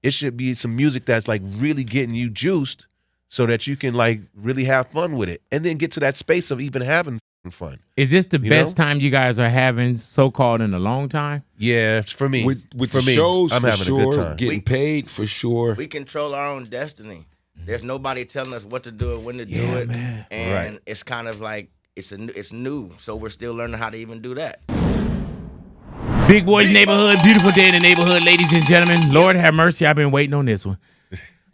it should be some music that's like really getting you juiced so that you can like really have fun with it and then get to that space of even having fun. Is this the best time you guys are having so-called in a long time? Yeah, for me. With for the me, shows, I'm for having sure. a good time. Getting paid, for sure. We control our own destiny. There's nobody telling us what to do and when to do it. Man. And it's kind of like, it's new, so we're still learning how to even do that. Big Boys Neighborhood, beautiful day in the neighborhood, ladies and gentlemen. Lord have mercy, I've been waiting on this one.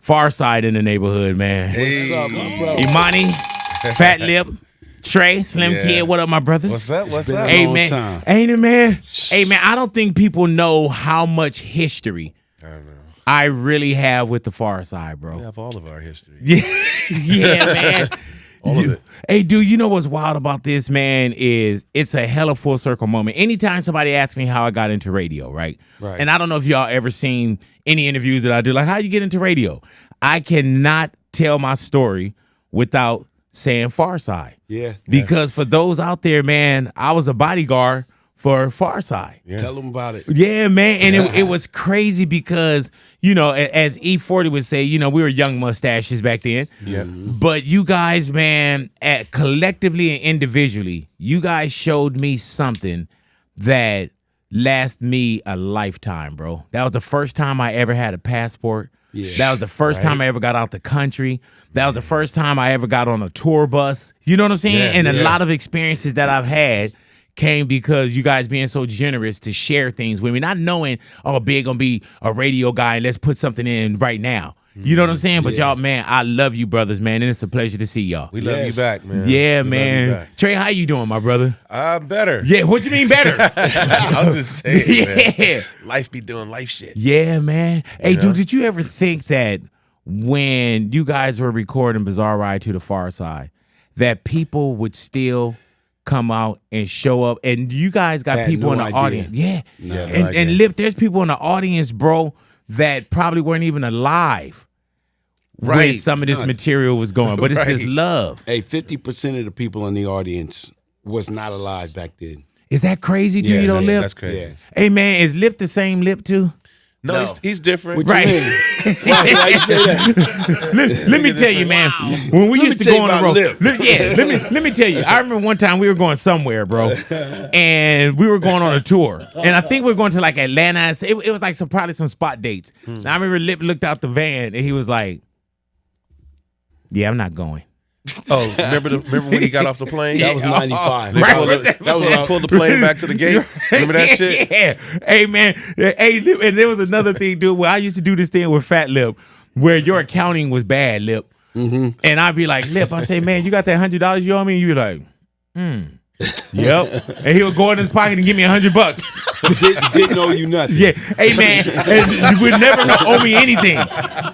Pharcyde in the neighborhood, man. What's up, my bro? Imani, Fatlip, Trey, Slimkid, what up, my brothers? What's up? What's up? Hey, long man. time. Ain't it, man? Hey, man, I don't think people know how much history I really have with the Pharcyde, bro. We have all of our history. Yeah, man. All of it. Hey, dude, you know what's wild about this, man, is it's a hella full circle moment. Anytime somebody asks me how I got into radio, right? And I don't know if y'all ever seen any interviews that I do, like, how you get into radio? I cannot tell my story without saying Pharcyde. Yeah. Because for those out there, man, I was a bodyguard for Pharcyde. Yeah. Tell them about it. Yeah, man. And it was crazy because, you know, as E40 would say, you know, we were young mustaches back then. Yeah. But you guys, man, collectively and individually, you guys showed me something that lasted me a lifetime, bro. That was the first time I ever had a passport. Yeah. That was the first time I ever got out the country. That was the first time I ever got on a tour bus. You know what I'm saying? Yeah, And a lot of experiences that I've had came because you guys being so generous to share things with me, not knowing, oh, Big gonna be a radio guy and let's put something in right now. You know what I'm saying? But y'all, man, I love you brothers, man, and it's a pleasure to see y'all. We love you back, man. Yeah, We love you man. back. Trey, how you doing, my brother? Better. Yeah, what you mean better? I was just saying, Yeah. man. Life be doing life shit. Yeah, man. Hey, know? dude, did you ever think that when you guys were recording Bizarre Ride to the Pharcyde, that people would still come out and show up? And you guys got people in the audience. Yeah. And Lip, there's people in the audience, bro, that probably weren't even alive. Right. Some of this material was going, but it's this love. Hey, 50% of the people in the audience was not alive back then. Is that crazy to you, though, Lip? That's crazy. Yeah. Hey, man, is Lip the same Lip, too? No, he's different. What you Right. mean? Why you say that? Let me tell you, man. When we used to go on the road, Lip. let me tell you. I remember one time we were going somewhere, bro, and we were going on a tour, and I think we were going to like Atlanta. It was like probably some spot dates. And I remember Lip looked out the van and he was like, "Yeah, I'm not going." Oh, remember when he got off the plane? That was 95. They Right. pulled the plane back to the gate. Remember that shit? Yeah. Hey, man. Hey, Lip, and there was another thing, dude, where I used to do this thing with Fatlip, where your accounting was bad, Lip. And I'd be like, Lip, I say, man, you got that $100 you owe me? And you'd be like, yep. And he would go in his pocket and give me $100. Didn't owe you nothing. Yeah. Hey, man, and you would never owe me anything.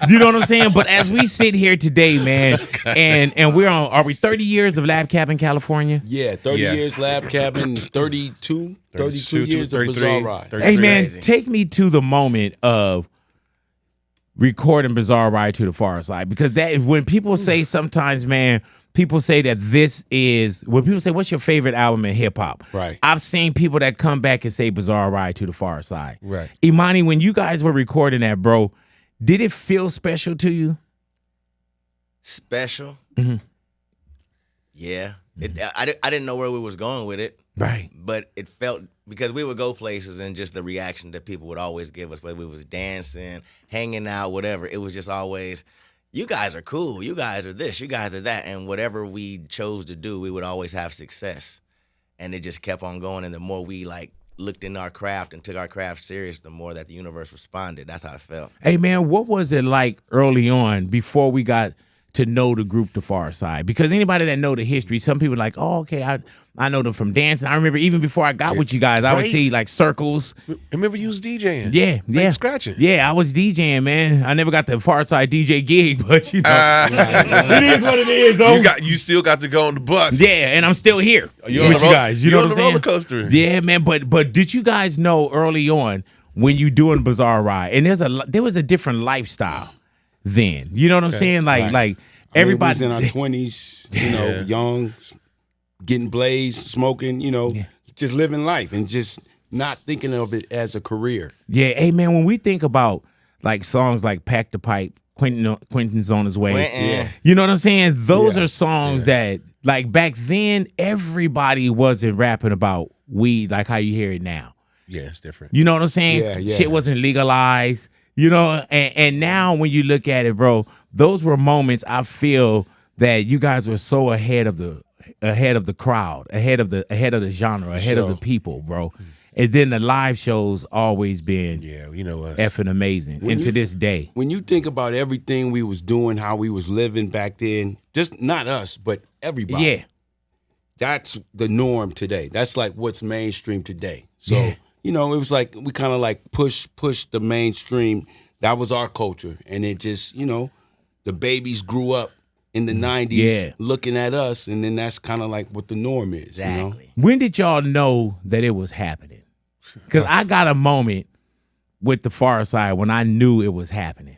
You know what I'm saying? But as we sit here today, man, and we're on, are we 30 years of Lab Cab in California? Yeah, 30 years Lab Cabin, 32 years of Bizarre Ride. Hey, man, take me to the moment of recording Bizarre Ride to the Pharcyde, because that when people say sometimes, man, people say that this is, when people say, what's your favorite album in hip hop? Right. I've seen people that come back and say Bizarre Ride to the Pharcyde. Right. Imani, when you guys were recording that, bro, did it feel special to you? Special? Yeah. I didn't know where we was going with it. Right. But it felt, because we would go places and just the reaction that people would always give us, whether we was dancing, hanging out, whatever, it was just always, you guys are cool, you guys are this, you guys are that, and whatever we chose to do, we would always have success. And it just kept on going, and the more we like looked in our craft and took our craft serious, the more that the universe responded. That's how I felt. Hey, man, what was it like early on before we got to know the group The Pharcyde? Because anybody that know the history, some people are like, oh, okay, I know them from dancing. I remember even before I got with you guys, I would see like circles. Remember you was DJing? Yeah. Scratching. Yeah, I was DJing, man. I never got the Pharcyde DJ gig, but you know, it is what it is, though. You still got to go on the bus. Yeah, and I'm still here with you guys. You know what I'm saying? Roller coaster. Yeah, man. But did you guys know early on when you doing Bizarre Ride, and there was a different lifestyle then? You know what I'm saying? Like everybody was in our 20s, you know, young, getting blazed, smoking, you know, just living life and just not thinking of it as a career. Yeah, hey man, when we think about like songs like Pack the Pipe, Quentin's on his way. Yeah. You know what I'm saying? Those are songs that, like, back then, everybody wasn't rapping about weed like how you hear it now. Yeah, it's different. You know what I'm saying? Yeah. Shit wasn't legalized. You know, and now when you look at it, bro, those were moments I feel that you guys were so ahead of the crowd, ahead of the genre, ahead of the people, bro. And then the live shows always been you know us. effing amazing. And to this day. When you think about everything we was doing, how we was living back then, just not us, but everybody. Yeah. That's the norm today. That's like what's mainstream today. So, you know, it was like we kind of like push the mainstream. That was our culture. And it just, you know, the babies grew up in the 90s looking at us, and then that's kind of like what the norm is. Exactly. You know? When did y'all know that it was happening? Because I got a moment with the Pharcyde when I knew it was happening.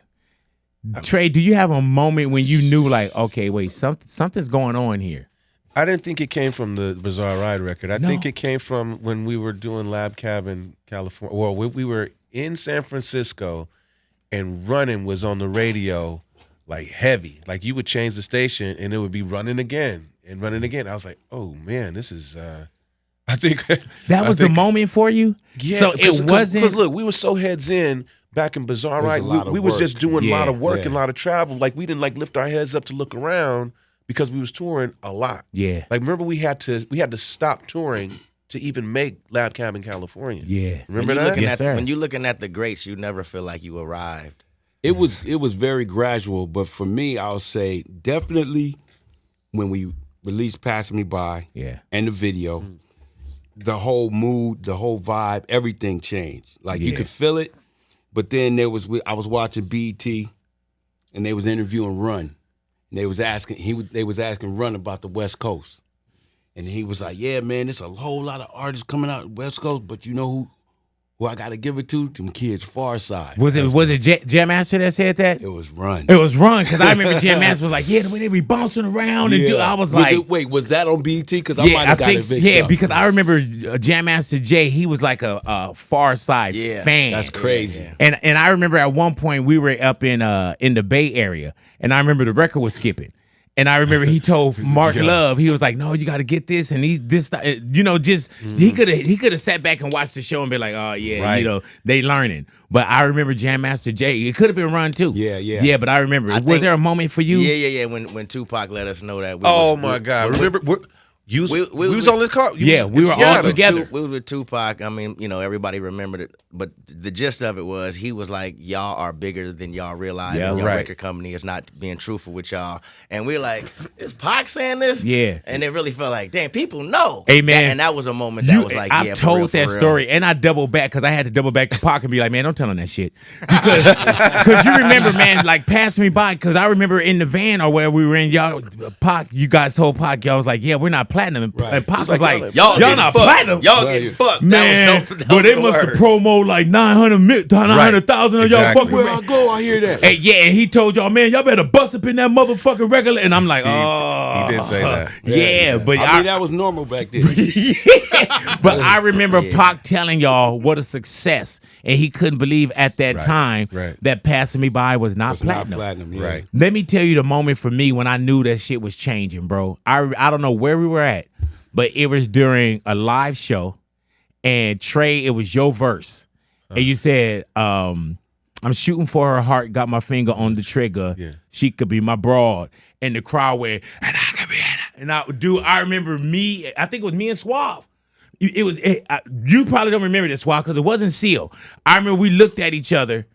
Trey, do you have a moment when you knew, like, okay, wait, something's going on here? I didn't think it came from the Bizarre Ride record. I think it came from when we were doing Lab Cab in California. Well, we were in San Francisco, and Running was on the radio, like heavy. Like you would change the station, and it would be running again and running again. I was like, oh man, this is. I think that was the moment for you. Yeah, so it wasn't. Because look, we were so heads in back in Bizarre Ride. We was just doing a lot of work and a lot of travel. Like we didn't like lift our heads up to look around because we was touring a lot. Yeah. Like remember we had to stop touring to even make Lab Cab in California. Yeah. Remember that? Yes, sir. When you're looking at the greats, you never feel like you arrived. It was very gradual, but for me, I'll say definitely when we released Passing Me By and the video, the whole mood, the whole vibe, everything changed. Like you could feel it, but then I was watching BET, and they was interviewing Run, and they was asking Run about the West Coast, and he was like, "Yeah, man, there's a whole lot of artists coming out West Coast, but you know who I got to give it to? Them kids, Pharcyde." Was it Jam Master that said that? It was Run. It was Run, because I remember Jam Master was like, yeah, the way they be bouncing around and I was like, was that on BET? Because I might have got it mixed up. Because I remember Jam Master Jay, he was like a Pharcyde fan. That's crazy. And I remember at one point we were up in the Bay Area, and I remember the record was skipping. And I remember he told Mark Love, he was like, "No, you got to get this." And he could have sat back and watched the show and be like, "Oh yeah, you know, they learning." But I remember Jam Master Jay. It could have been Run too. Yeah. But I remember. Was there a moment for you? Yeah. When Tupac let us know that. My God! Remember. We was on this car. We were all together. We was with Tupac. I mean, you know, everybody remembered it. But the gist of it was he was like, y'all are bigger than y'all realize. And your record company is not being truthful with y'all. And we're like, is Pac saying this? Yeah. And it really felt like, damn, people know. Hey, man. And that was a moment that was like, I've told that story, and I doubled back because I had to double back to Pac and be like, man, don't tell him that shit. Because you remember, man, like, Pass Me By, because I remember in the van or where we were in, y'all, Pac, you guys told Pac, y'all was like, yeah, we're not platinum. And Pac was like, y'all not platinum. Y'all getting fucked. Man, but they must have promoted like 900,000 of y'all fucking. Where I go, I hear that. Hey, yeah, and he told y'all, man, y'all better bust up in that motherfucking record. And I'm like, he did say that. Yeah, but I mean, that was normal back then. But I remember Pac telling y'all what a success, and he couldn't believe at that time that Passing Me By was not platinum. Right. Let me tell you the moment for me when I knew that shit was changing, bro. I don't know where we were at, but it was during a live show, and Trey, it was your verse. And you said, I'm shooting for her heart, got my finger on the trigger. Yeah. She could be my broad. And the crowd went, and I could be, and I remember I think it was me and Suave. You probably don't remember this, Suave, because it wasn't Seal. I remember we looked at each other.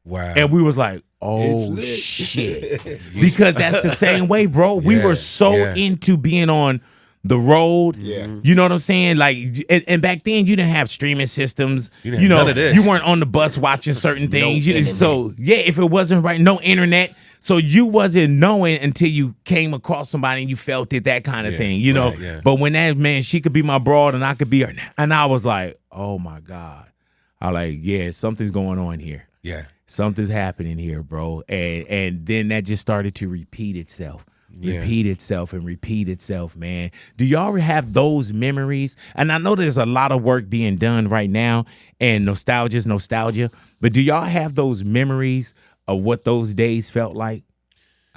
Wow. And we was like, oh, shit. Because that's the same way, bro. We were so into being on the road. Yeah. You know what I'm saying? Like, and back then you didn't have streaming systems. You none of this. You weren't on the bus watching certain things. So if it wasn't right, no internet. So you wasn't knowing until you came across somebody and you felt it, that kind of thing, you know? Yeah. But when that, man, she could be my broad and I could be her. And I was like, oh my God. I was like, yeah, something's going on here. Yeah. Something's happening here, bro. And then that just started to repeat itself. repeat itself and repeat itself, man. Do y'all have those memories? And I know there's a lot of work being done right now, and nostalgia's nostalgia, but do y'all have those memories of what those days felt like?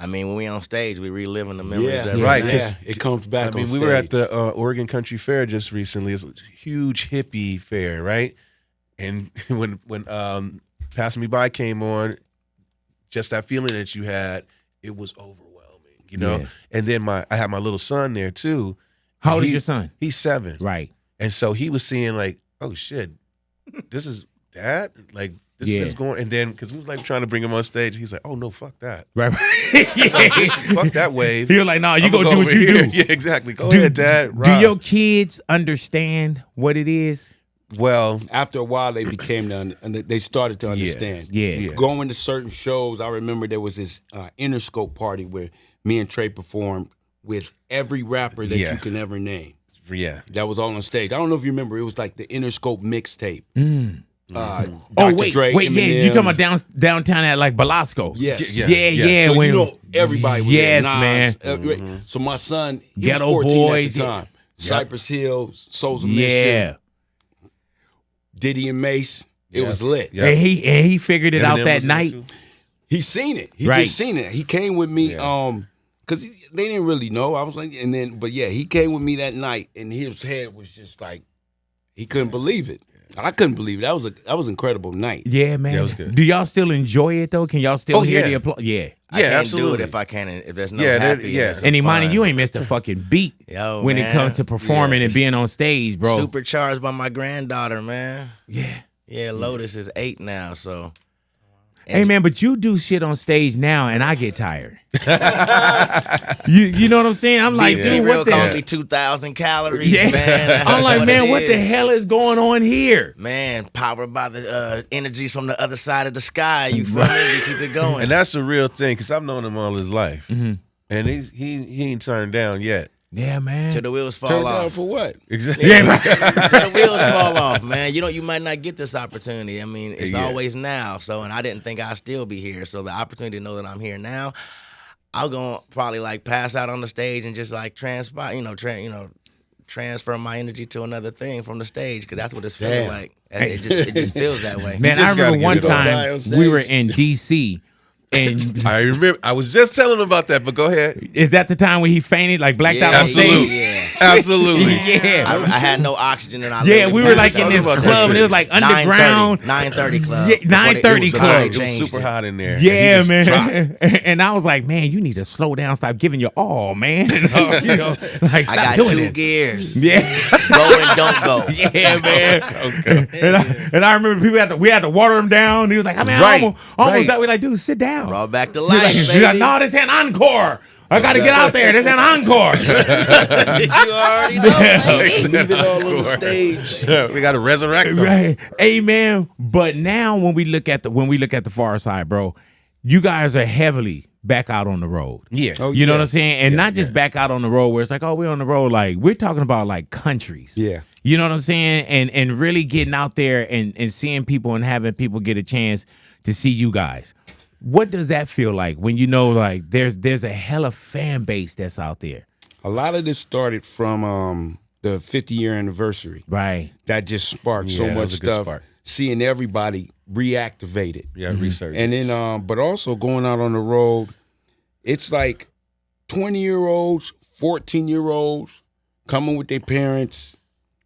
I mean, when we on stage, we reliving the memories. Right. Yeah, it comes back. I mean, we were at the Oregon Country Fair just recently. It's a huge hippie fair, right? And when Pass Me By came on, just that feeling that you had, it was overwhelming, you know? And then I had my little son there too. How old is your son? He's 7. Right. And so he was seeing like, oh shit, this is Dad? Like, this is going, and then, because we was like trying to bring him on stage, he's like, oh no, fuck that. Right. Fuck that wave. He was like, no, you go do what you do. Yeah, exactly. Go ahead, Dad. Do your kids understand what it is? Well, after a while, they they started to understand. Yeah. Going to certain shows, I remember there was this Interscope party where me and Trey performed with every rapper that you can ever name. Yeah. That was all on stage. I don't know if you remember, it was like the Interscope mixtape. Wait, Dre, yeah, Eminem. you talking about downtown at like Belasco? Yes. Yeah. So when, you know everybody was yes, there. Nas, man. So my son, he Ghetto was 14 Boys, at the time. Cypress Hill, Souls of Mischief, yeah. Diddy and Mace. It was lit. And he figured it out that night. He seen it. He just seen it. He came with me because they didn't really know. I was like, but he came with me that night, and his head was just like, he couldn't believe it. I couldn't believe it. That was an incredible night. Yeah, man. Yeah, it was good. Do y'all still enjoy it though? Can y'all still hear the applause? Yeah. I can't absolutely. do it if I can't. If there's no happiness. And Imani, you ain't missed a fucking beat when it comes to performing and being on stage, bro. Supercharged by my granddaughter, man. Yeah. Yeah, Lotus is 8 now, so. Hey man, but you do shit on stage now, and I get tired. you know what I'm saying? I'm like, dude, what the hell? 2,000 calories, man. I'm like, man, what the hell is going on here? Man, powered by the energies from the other side of the sky. You feel me? You keep it going. And that's the real thing, because I've known him all his life, and he ain't turned down yet. Yeah, man. Till the wheels fall Turned off. down for what? Exactly. Yeah, man. Till the wheels fall off, man. You might not get this opportunity. I mean, it's always now. So, and I didn't think I'd still be here. So the opportunity to know that I'm here now, I'm gonna probably like pass out on the stage and just like transfer my energy to another thing from the stage, because that's what it's feeling like. It just feels that way. Man, I remember one time we were in D.C. and I remember. I was just telling him about that, but go ahead. Is that the time when he fainted, like blacked out on stage? Yeah. Absolutely. Yeah. I had no oxygen, and we were like in this club, and it was like underground. 9:30 club. Yeah, 9:30 club. It was super hot in there. Yeah, man. And I was like, man, you need to slow down, stop giving your all, man. Like, stop I got doing 2 this. gears. Yeah. Go and don't go. Yeah, man. And I remember we had to water him down. He was like, I mean, I almost died. We're like, dude, sit down. Brought back to He's life, like, baby. no, this ain't encore. I got to get out there. This ain't encore. You already know, baby. Leave it all on the stage. We got to resurrect them. Right. Amen. But now when we look at the Pharcyde, bro, you guys are heavily back out on the road. Yeah. You know what I'm saying? And not just back out on the road where it's like, oh, we're on the road. Like, we're talking about like countries. Yeah. You know what I'm saying? And really getting out there and seeing people and having people get a chance to see you guys. What does that feel like when you know like there's a hella fan base that's out there? A lot of this started from the 50-year anniversary. Right. That just sparked so much stuff. Seeing everybody reactivated. Yeah, research. And then but also going out on the road, it's like 20-year-olds, 14-year-olds coming with their parents.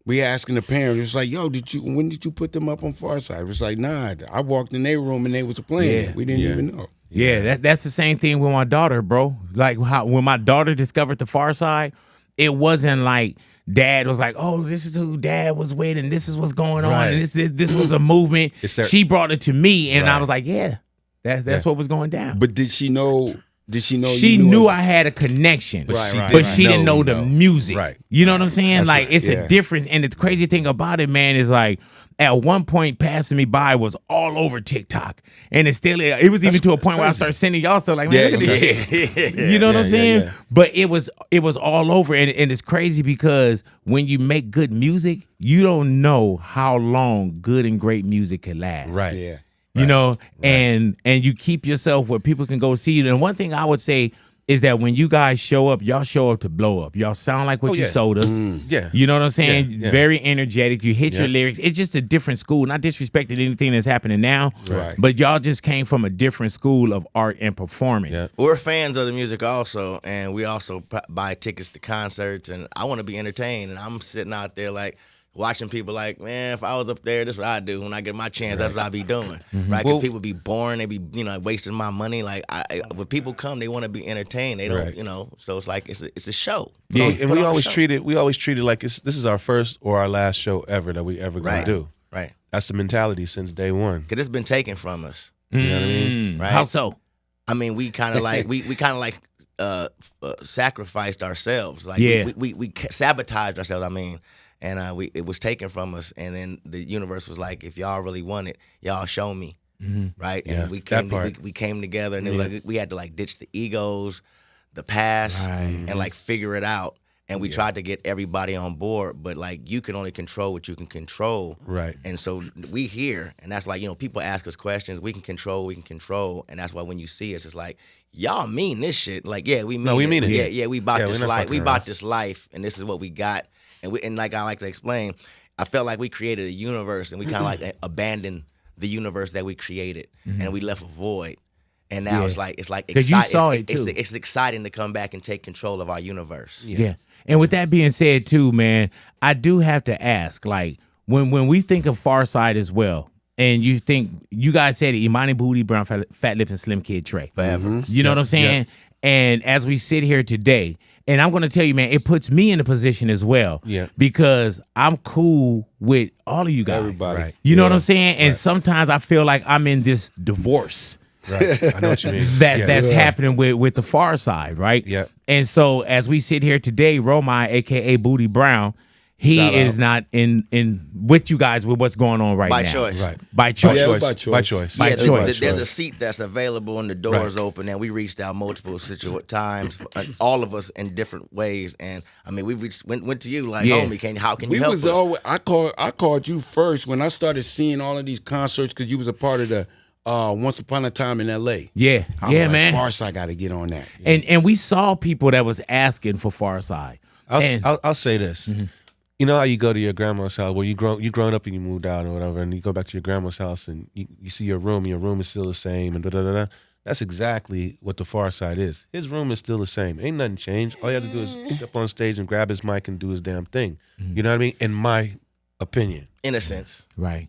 We asking the parents, it's like, yo, when did you put them up on Pharcyde? It's like, nah, I walked in their room and they was playing. Yeah. We didn't even know. Yeah, that's the same thing with my daughter, bro. Like when my daughter discovered the Pharcyde, it wasn't like dad was like, oh, this is who dad was with and this is what's going on. And this was a movement. She brought it to me and I was like, yeah, that's what was going down. But did she know? She knew I had a connection, but she didn't know the music. Right. You know what I'm saying? That's like, right. it's a difference. And the crazy thing about it, man, is like, at one point, Passing Me By was all over TikTok. And it was even to a point where I started sending y'all stuff like, man, look at this shit. You know what I'm saying? But it was all over. And it's crazy because when you make good music, you don't know how long good and great music can last. Right. Yeah. You know, and you keep yourself where people can go see you. And one thing I would say is that when you guys show up, y'all show up to blow up. Y'all sound like what you sold us. Yeah. You know what I'm saying? Yeah. Very energetic. You hit your lyrics. It's just a different school. Not disrespecting anything that's happening now, but y'all just came from a different school of art and performance. Yeah. We're fans of the music also, and we also buy tickets to concerts, and I want to be entertained, and I'm sitting out there like, watching people like, man, if I was up there, this is what I'd do. When I get my chance, that's what I'd be doing. Right? Because people be boring. They be, wasting my money. Like, when people come, they want to be entertained. They don't, so it's like, it's a show. Yeah. And we always treat it like this is our first or our last show ever that we ever going to do. Right. That's the mentality since day one. Because it's been taken from us. You know what I mean? Right? How so? I mean, we kind of like, sacrificed ourselves. Like, we sabotaged ourselves, I mean. And it was taken from us, and then the universe was like, "If y'all really want it, y'all show me, right?" And we came together, and it was like we had to like ditch the egos, the past, and like figure it out. And we tried to get everybody on board, but like you can only control what you can control, right? And so we here, and that's like people ask us questions. We can control, and that's why when you see us, it's like y'all mean this shit. Like we mean it. Yeah, we bought this life. We bought this life, and this is what we got. And like I like to explain, I felt like we created a universe, and we kind of like abandoned the universe that we created, and we left a void. And now it's like exciting. You saw it too. It's exciting to come back and take control of our universe. Yeah. And with that being said, too, man, I do have to ask, like, when we think of Pharcyde as well, and you think you guys said it, Imani, Bootie Brown, Fatlip, and Slimkid3. Forever. You know what I'm saying? Yeah. And as we sit here today, and I'm going to tell you, man, it puts me in a position as well. Yeah. Because I'm cool with all of you guys. Everybody. Right. You know what I'm saying? And sometimes I feel like I'm in this divorce. Right. I know what you mean. That's happening with the Pharcyde, right? Yeah. And so as we sit here today, Romai, aka Bootie Brown, he is not in with you guys with what's going on right now. By choice. Right. By choice. Yeah, By choice. By choice. There's a seat that's available and the door's open, and we reached out multiple times, all of us in different ways. And I mean, we went to you like, homie, how can you help us? I called you first when I started seeing all of these concerts because you was a part of the Once Upon a Time in L.A. Yeah, I was like, man. Pharcyde got to get on that. And we saw people that was asking for Pharcyde. I'll say this. You know how you go to your grandma's house, well, you grown up and you moved out or whatever, and you go back to your grandma's house and you see your room is still the same, and da-da-da-da. That's exactly what the Pharcyde is. His room is still the same. Ain't nothing changed. All you have to do is step on stage and grab his mic and do his damn thing. You know what I mean? In my opinion. In a sense. Right.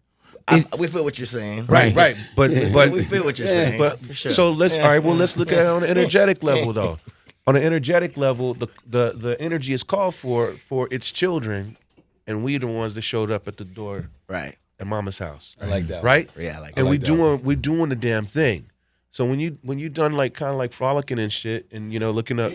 We feel what you're saying. Right. But we feel what you're saying. But for sure. So let's let's look at it on an energetic level though. On an energetic level, the energy is called for its children, and we the ones that showed up at the door right at mama's house. I like that. Right? Yeah, I like and that. we're doing the damn thing. So when you done like kind of like frolicking and shit and looking up,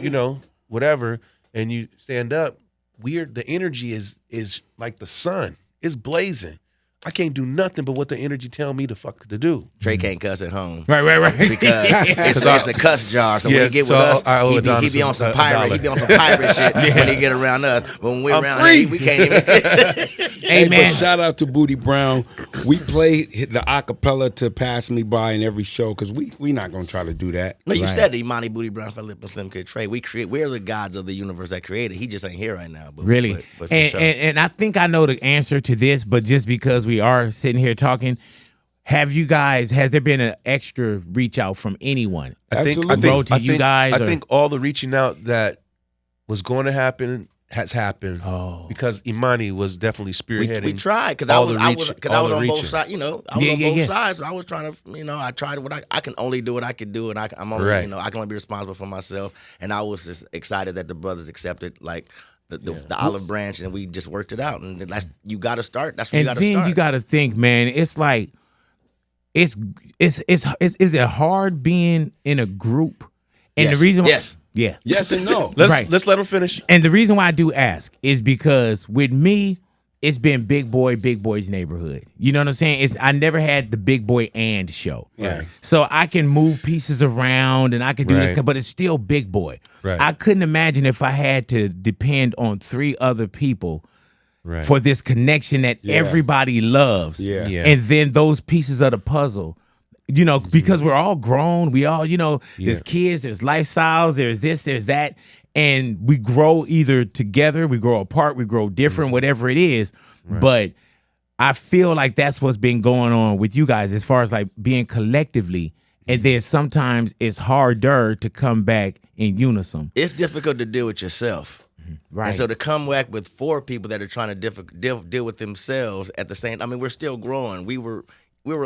whatever, and you stand up, the energy is like the sun. It's blazing. I can't do nothing but what the energy tell me to do. Trey can't cuss at home. Right. Because it's a cuss jar. So when he get with us, he be on some pirate. He be on some pirate shit when he get around us. But when we're around him, we can't even. Hey, man. But shout out to Bootie Brown. We play the acapella to Pass Me By in every show because we not going to try to do that. No, you said the Imani, Bootie Brown, Fatlip, and Slimkid3. We're the gods of the universe that created. He just ain't here right now. But, really? But and I think I know the answer to this, but just because we are sitting here talking, has there been an extra reach out from anyone? I think all the reaching out that was going to happen has happened. Because Imani was definitely spearheading. We tried because I was on both sides. I was on both sides. So I was trying to, I tried what I can only do what I could do, and I'm only, I can only be responsible for myself. And I was just excited that the brothers accepted like the olive branch, and we just worked it out. And that's you got to start. That's where you got to start. And then you got to think, man. It's like is it hard being in a group? And yes. the reason why, yes and no. Let's let him finish. And the reason why I do ask is because with me, it's been Big Boy's Neighborhood. You know what I'm saying? I never had the Big Boy and show. Right. So I can move pieces around and I can do this, but it's still Big Boy. Right. I couldn't imagine if I had to depend on 3 other people for this connection that everybody loves. Yeah. And then those pieces of the puzzle you know, because we're all grown. We all, you know, there's kids, there's lifestyles, there's this, there's that. And we grow either together, we grow apart, we grow different, whatever it is. Right. But I feel like that's what's been going on with you guys as far as like being collectively. And then sometimes it's harder to come back in unison. It's difficult to deal with yourself. Right. And so to come back with 4 people that are trying to deal with themselves at the same time, I mean, we're still growing. We were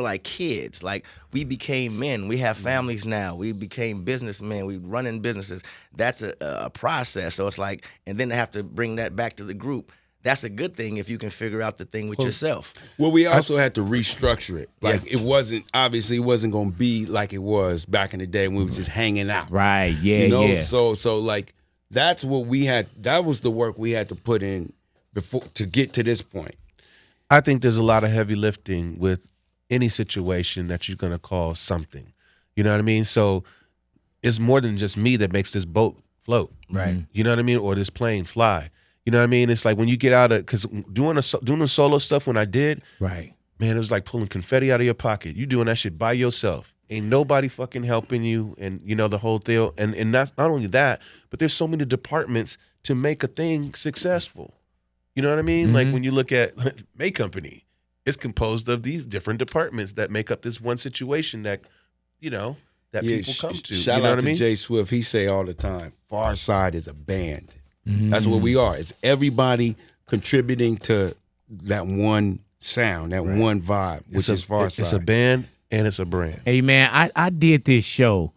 like kids. Like, we became men. We have families now. We became businessmen. We running businesses. That's a process. So it's like, and then to have to bring that back to the group, that's a good thing if you can figure out the thing with yourself. Well, we also had to restructure it. Like, it wasn't going to be like it was back in the day when we were just hanging out. Right, yeah, you know? yeah. So like, that's what we had, that was the work we had to put in before to get to this point. I think there's a lot of heavy lifting with any situation that you're going to call something. You know what I mean? So it's more than just me that makes this boat float. Right. You know what I mean? Or this plane fly. You know what I mean? It's like when you get out of, because doing the solo stuff when I did, right, man, it was like pulling confetti out of your pocket. You doing that shit by yourself. Ain't nobody fucking helping you, and you know the whole deal. And that's not only that, but there's so many departments to make a thing successful. You know what I mean? Like when you look at May Company, it's composed of these different departments that make up this one situation that, you know, that people come to. Shout you know out what to I mean? Jay Swift. He say all the time, Pharcyde is a band. That's what we are. It's everybody contributing to that one sound, that one vibe, which is Pharcyde. It's a band and it's a brand. Hey, man, I did this show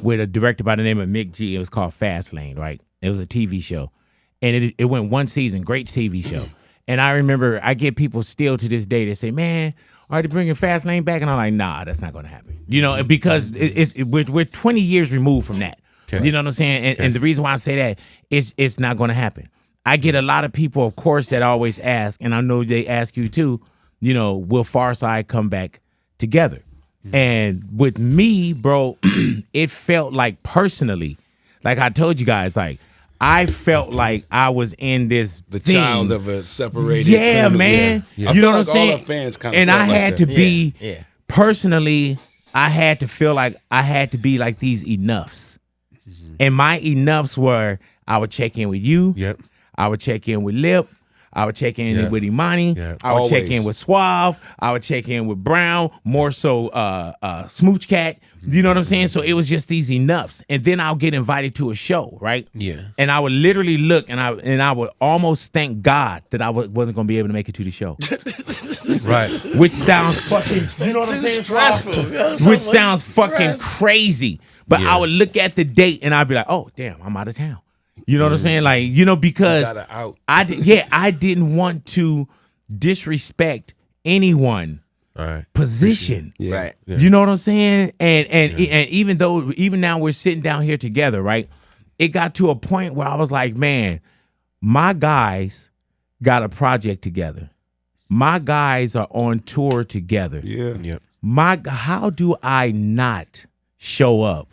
with a director by the name of Mick G. It was called Fastlane, right? It was a TV show. And it went one season, great TV show. And I remember I get people still to this day that say, man, are they bringing Fastlane back? And I'm like, nah, that's not going to happen. You know, because we're 20 years removed from that. Okay. You know what I'm saying? And the reason why I say that is it's not going to happen. I get a lot of people, of course, that always ask, and I know they ask you too, you know, will Pharcyde come back together? And with me, bro, it felt like personally, like I told you guys, like I felt like I was in this child of a separated family. Man. Yeah. You know what I'm saying? All our fans kind of and I had to be personally, I had to feel like I had to be like these enoughs. And my enoughs were, I would check in with you. Yep. I would check in with Lip. I would check in with Imani. Yep. I would check in with Suave. I would check in with Brown. More so, Smooch Cat. You know what I'm saying? So it was just these enoughs. And then I'll get invited to a show, right? Yeah. And I would literally look, and I would almost thank God that I wasn't going to be able to make it to the show. Right. Which sounds fucking, you know what I'm saying? Stressful. Which sounds fucking crazy. But I would look at the date and I'd be like, oh, damn, I'm out of town. You know what I'm saying? Like, you know, because I didn't want to disrespect anyone position. Yeah. Right. Yeah. You know what I'm saying? And even now we're sitting down here together, right? It got to a point where I was like, man, my guys got a project together. My guys are on tour together. Yeah. Yep. How do I not show up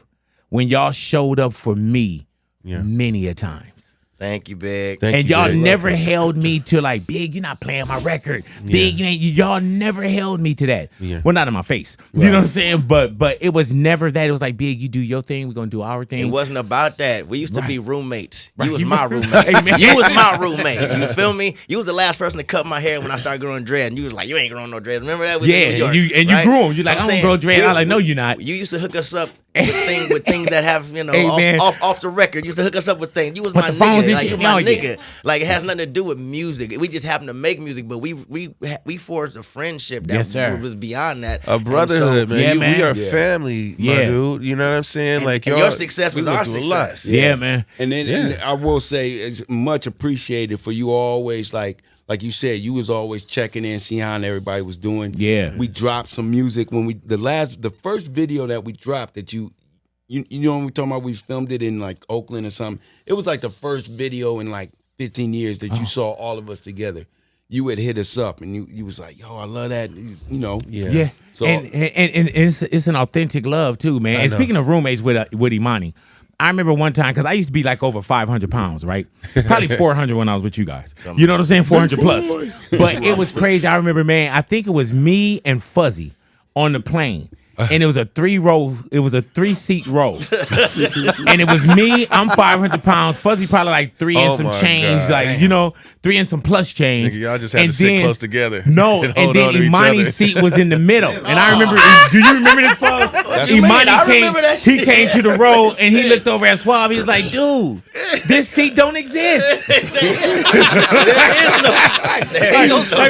when y'all showed up for me many a times? Thank you, Big. And y'all never held me to like, Big, you're not playing my record. Big, y'all never held me to that. Yeah. Well, not in my face. Right. You know what I'm saying? But it was never that. It was like, Big, you do your thing. We're going to do our thing. It wasn't about that. We used to be roommates. You was my roommate. You was my roommate. You feel me? You was the last person to cut my hair when I started growing dread. And you was like, you ain't growing no dread. Remember that? You grew them. You're like, I don't grow dread. I'm like, no, you're not. You used to hook us up with things that have, you know, off the record. You used to hook us up with things. You was my nigga. Like, you my nigga. Like, it has nothing to do with music. We just happen to make music, but we forged a friendship that was beyond that. A brotherhood, man. We are family, my dude. You know what I'm saying? And, like, your success was our success. Yeah, man. And then I will say, it's much appreciated for you always, like you said, you was always checking in, seeing how everybody was doing. Yeah. We dropped some music when the first video that we dropped that you know when we talking about, we filmed it in like Oakland or something. It was like the first video in like 15 years that you saw all of us together. You had hit us up and you was like, yo, I love that. You know. Yeah. So and it's an authentic love too, man. And speaking of roommates with Imani, I remember one time, because I used to be like over 500 pounds, right? Probably 400 when I was with you guys. You know what I'm saying? 400 plus. But it was crazy. I remember, man, I think it was me and Fuzzy on the plane. and it was a 3-seat row. And it was me, I'm 500 pounds, Fuzzy probably like 3 and some change, God. like, 3 and some plus change. Nigga, y'all just had to sit close together. No, and then Imani's seat was in the middle. And I remember, do you remember this, Fuzz? He came to the row and he looked over at Suave. He was like, dude, this seat don't exist. Like,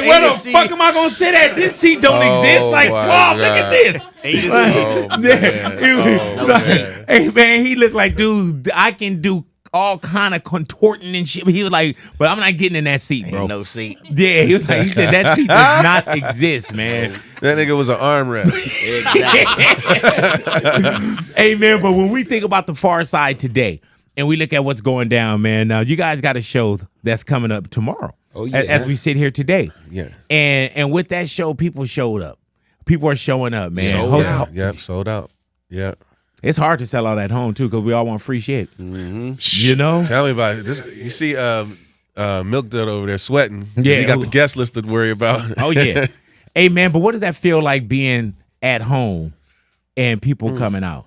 where the fuck am I gonna sit at? This seat don't exist. Like, Suave, look at this. Hey man, he looked like, dude, I can do all kind of contorting and shit. But he was like, but I'm not getting in that seat, bro. Ain't no seat. Yeah, he said that seat does not exist, man. That nigga was an armrest. Hey man, but when we think about the Pharcyde today, and we look at what's going down, man. Now you guys got a show that's coming up tomorrow. Oh yeah. As we sit here today. Yeah. And with that show, people showed up. People are showing up, man. Sold out. Yep, sold out. Yep. It's hard to sell all at home too, because we all want free shit. You know? Tell me about it. You see Milk Dud over there sweating. Yeah. He got the guest list to worry about. Oh yeah. Hey man, but what does that feel like being at home and people coming out?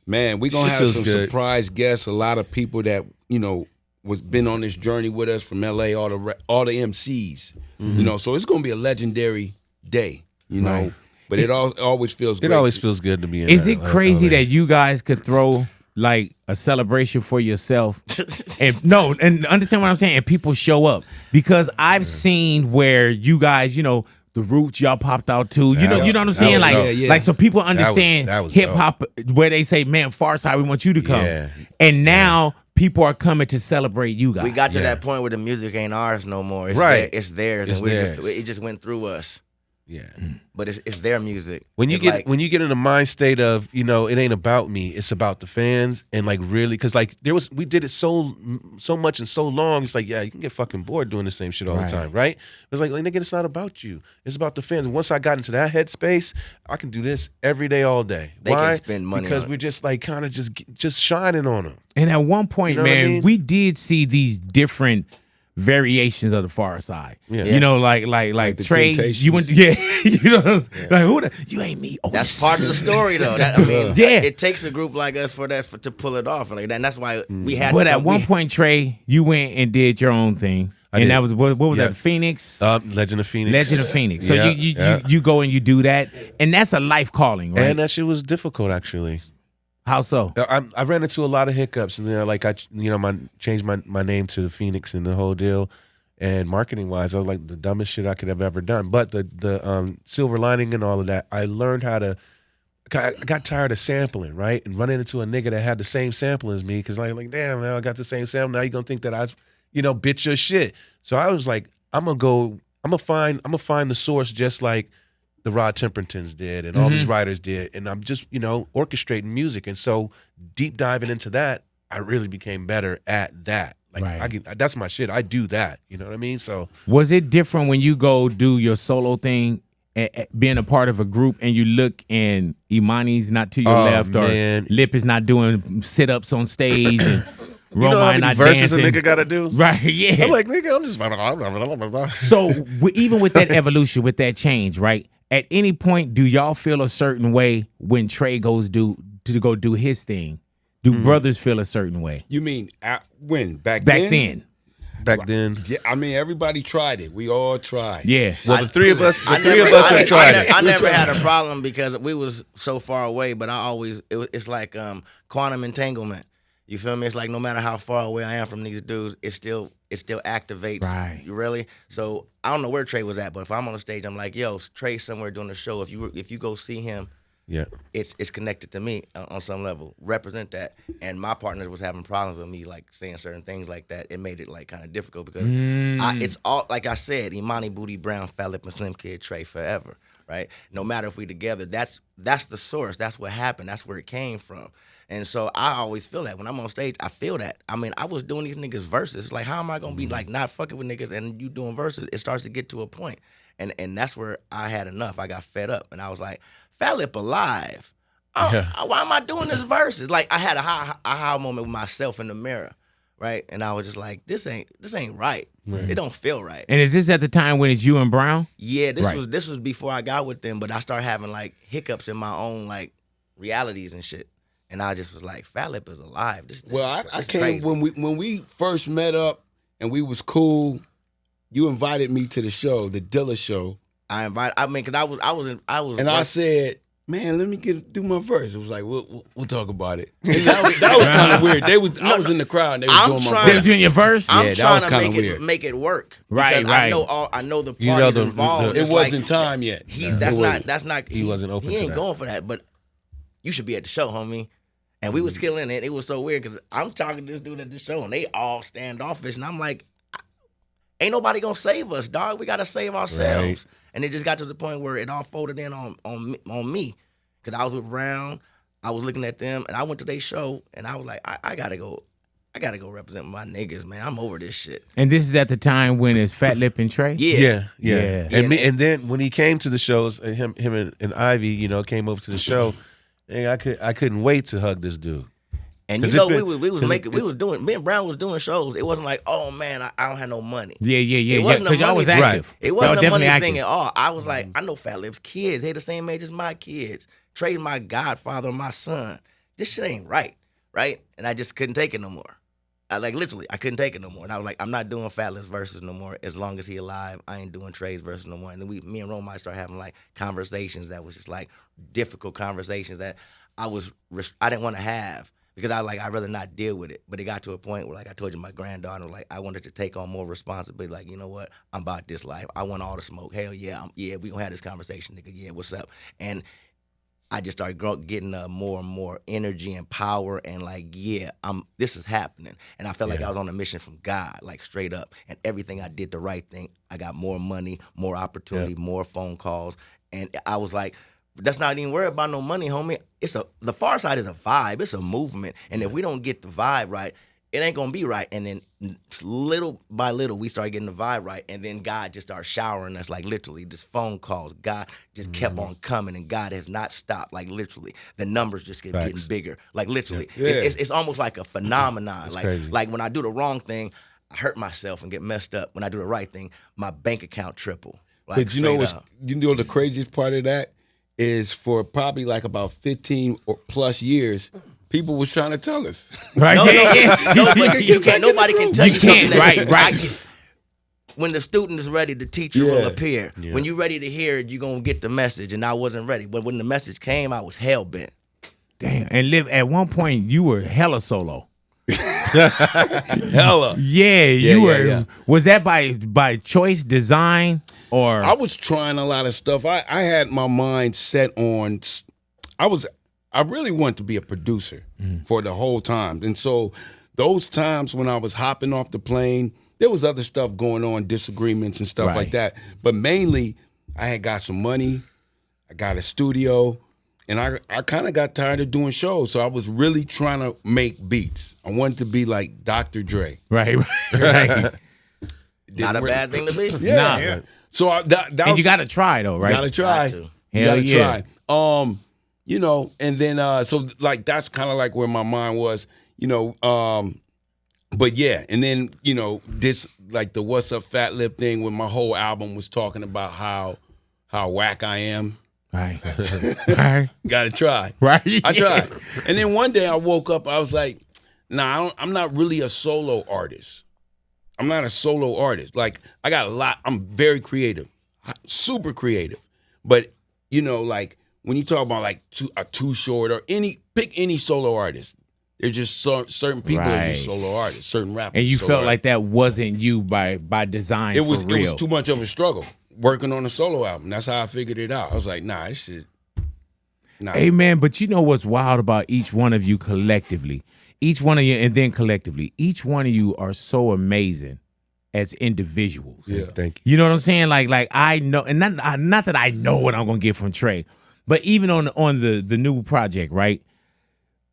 Man, we're gonna have some good. surprise guests. A lot of people that was been on this journey with us from LA, all the MCs. So it's gonna be a legendary day. Right. But it always feels great. It always feels good to be in. Is it crazy that you guys could throw like a celebration for yourself? and understand what I'm saying? And people show up. Because I've seen where you guys, the Roots y'all popped out too. You know what I'm saying? Like so people understand that was hip hop where they say, man, Pharcyde, we want you to come. Yeah. And now people are coming to celebrate you guys. We got to that point where the music ain't ours no more. It's Right. It's theirs. It's And theirs. it just went through us. Yeah. But it's their music. When you It's get like- when you get in a mind state of, it ain't about me, it's about the fans, and like really, because like we did it so much and so long, it's like, yeah, you can get fucking bored doing the same shit all the time, right? It's like nigga, it's not about you, it's about the fans. And once I got into that headspace, I can do this every day, all day. They Why? can spend money because on we're just like kind of just shining on them. And at one point, You know what I man, mean? we did see these different variations of the Pharcyde. Yeah. Like the Trey, Temptations. you went, you know what I'm saying? Like who you ain't me. Oh, That's part of the story, though. Yeah. Yeah. It takes a group like us to pull it off like that. And that's why we had. But at one point, Trey, you went and did your own thing, I and did. that was what was Yeah. that? Phoenix. Legend of Phoenix. Legend of Phoenix. So Yeah, you go and you do that, and that's a life calling, right? And that shit was difficult, actually. How so? I ran into a lot of hiccups, and then I changed my name to the Phoenix and the whole deal. And marketing wise, I was like the dumbest shit I could have ever done. But the silver lining and all of that, I learned how to. I got tired of sampling, right, and running into a nigga that had the same sample as me, because like damn, now I got the same sample. Now you gonna think that I, bitch your shit. So I was like, I'm gonna find the source, just like the Rod Tempertons did and all these writers did, and I'm just orchestrating music. And so deep diving into that, I really became better at that. Like Right. that's my shit. I do that. You know what I mean? So Was it different when you go do your solo thing, being a part of a group, and you look and Imani's not to your left, man. or Lip is not doing sit ups on stage, and you know how Romine many not verses dancing? a nigga gotta do? Right? Yeah. I'm like, nigga, I'm just. So even with that evolution, with that change, right? At any point, do y'all feel a certain way when Trey goes to go do his thing? Do brothers feel a certain way? You mean when? Back then? Back then. Yeah, I mean, everybody tried it. We all tried. Yeah. Well, the three of us have I tried it. I never had a problem because we was so far away, but it's like quantum entanglement. You feel me? It's like no matter how far away I am from these dudes, it still activates. Right. You really? So I don't know where Trey was at, but if I'm on the stage, I'm like, yo, Trey's somewhere doing the show. If you go see him, Yeah. it's connected to me on some level. Represent that. And my partner was having problems with me like saying certain things like that. It made it like kind of difficult because it's all, like I said, Imani, Bootie Brown, Fatlip, and Slimkid3 forever, right? No matter if we together, that's the source. That's what happened. That's where it came from. And so I always feel that when I'm on stage, I feel that. I mean, I was doing these niggas verses. It's like, how am I gonna be like not fucking with niggas and you doing verses? It starts to get to a point. And that's where I had enough. I got fed up and I was like, Fatlip alive. Oh, Yeah. why am I doing this verses? Like I had a aha moment with myself in the mirror, right? And I was just like, this ain't right. It don't feel right. And is this at the time when it's you and Brown? Yeah, this was before I got with them, but I started having like hiccups in my own like realities and shit. And I just was like, Fatlip is alive. I came when we first met up and we was cool. You invited me to the show, the Dilla show. I mean, cause I was. And I said, man, let me do my verse. It was like, we'll talk about it. And that was kind of weird. I was in the crowd and they was doing my verse. They were doing your verse? I'm trying to make it work. Right. I know the parties involved. It wasn't time yet. That's not. He wasn't open. He ain't to that. going for that. But you should be at the show, homie. And we was killing it. It was so weird because I'm talking to this dude at the show and they all standoffish. And I'm like, ain't nobody gonna save us, dog. We gotta save ourselves. Right. And it just got to the point where it all folded in on me. Cause I was with Brown, I was looking at them, and I went to their show, and I was like, I gotta go represent my niggas, man. I'm over this shit. And this is at the time when it's Fatlip and Trey? Yeah. And then when he came to the shows, him and Ivy, came over to the show, and I couldn't wait to hug this dude. And me and Brown was doing shows. It wasn't like, oh man, I don't have no money. Yeah. Because y'all was active. It wasn't a money thing at all. I was like, I know Fatlip's kids. They the same age as my kids. Trey, my godfather, my son. This shit ain't right. And I just couldn't take it no more. I couldn't take it no more. And I was like, I'm not doing Fatlip's verses no more. As long as he alive, I ain't doing Trey's verses no more. And then me and Romite started having like conversations that was just like difficult conversations that I didn't want to have. Because I'd rather not deal with it. But it got to a point where, like I told you, my granddaughter, like, I wanted to take on more responsibility. Like, you know what? I'm about this life. I want all the smoke. Hell yeah, we gonna have this conversation, nigga. Yeah, what's up? And I just started getting more and more energy and power and like, this is happening. And I felt like I was on a mission from God, like straight up. And everything I did the right thing. I got more money, more opportunity, more phone calls. And I was like, that's not even worried about no money, homie. The Pharcyde is a vibe. It's a movement. And if we don't get the vibe right, it ain't gonna be right. And then little by little, we started getting the vibe right. And then God just started showering us, like literally, just phone calls. God just kept on coming, and God has not stopped. Like literally, the numbers just keep getting bigger. Like literally, it's almost like a phenomenon. Like when I do the wrong thing, I hurt myself and get messed up. When I do the right thing, my bank account triple. Like, but you know the craziest part of that is for probably like about 15 or plus years, people was trying to tell us. Right? You can't. Nobody can tell you something. Right. When the student is ready, the teacher will appear. Yeah. When you're ready to hear it, you're going to get the message. And I wasn't ready. But when the message came, I was hell-bent. Damn. And at one point, you were hella solo. Hella. Yeah, you were. Yeah. Was that by choice, design, or? I was trying a lot of stuff. I had my mind set on, I really wanted to be a producer for the whole time. And so those times when I was hopping off the plane, there was other stuff going on, disagreements and stuff like that. But mainly, I had got some money, I got a studio, and I kind of got tired of doing shows. So I was really trying to make beats. I wanted to be like Dr. Dre. Right. Not a bad thing to be. Yeah. So and you got to try though, right? Got to try. Hell yeah. Try. And then so like that's kind of like where my mind was, but yeah, and then this like the What's Up Fatlip thing when my whole album was talking about how whack I am. Right. Gotta try. Right. I tried. And then one day I woke up, I was like, nah, I'm not really a solo artist. I'm not a solo artist. Like I got a lot, I'm very creative, super creative. But like when you talk about like a Too Short or pick any solo artist, there's just certain people that are just solo artists, certain rappers. And you felt like that wasn't you by design. It was too much of a struggle working on a solo album. That's how I figured it out. I was like, nah, this shit. Nah. Hey man, but you know what's wild about each one of you collectively? Each one of you, and then collectively, each one of you are so amazing as individuals. Yeah, thank you. You know what I'm saying? Like I know, and not that I know what I'm gonna get from Trey, but even on the new project, right?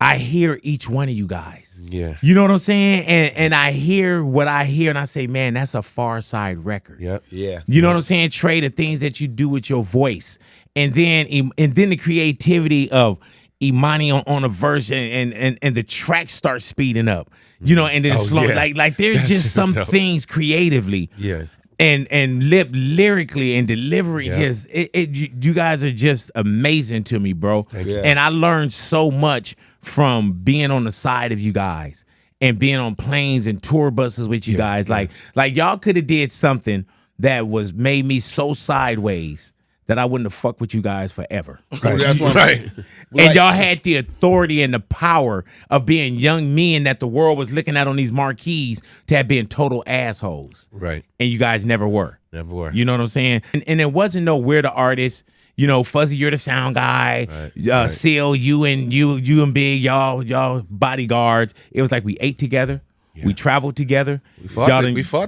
I hear each one of you guys. Yeah. You know what I'm saying? And I hear what I hear, and I say, man, that's a Pharcyde record. Yep. Yeah. You know what I'm saying? Trey, the things that you do with your voice, and then the creativity of Imani on a verse and the track starts speeding up, you know, and then it's slow. Yeah. Like there's just some things creatively. Yeah. And lyrically and delivery, just you guys are just amazing to me, bro. And I learned so much from being on the side of you guys and being on planes and tour buses with you guys. Like y'all could have did something that was made me so sideways that I wouldn't have fucked with you guys forever. Right. That's what I'm saying. And y'all had the authority and the power of being young men that the world was looking at on these marquees to have been total assholes. Right. And you guys never were. Never were. You know what I'm saying? And it wasn't no we're the artist. You know, Fuzzy, you're the sound guy. Right. Seal, you and Big, y'all bodyguards. It was like we ate together. Yeah. We traveled together. We fought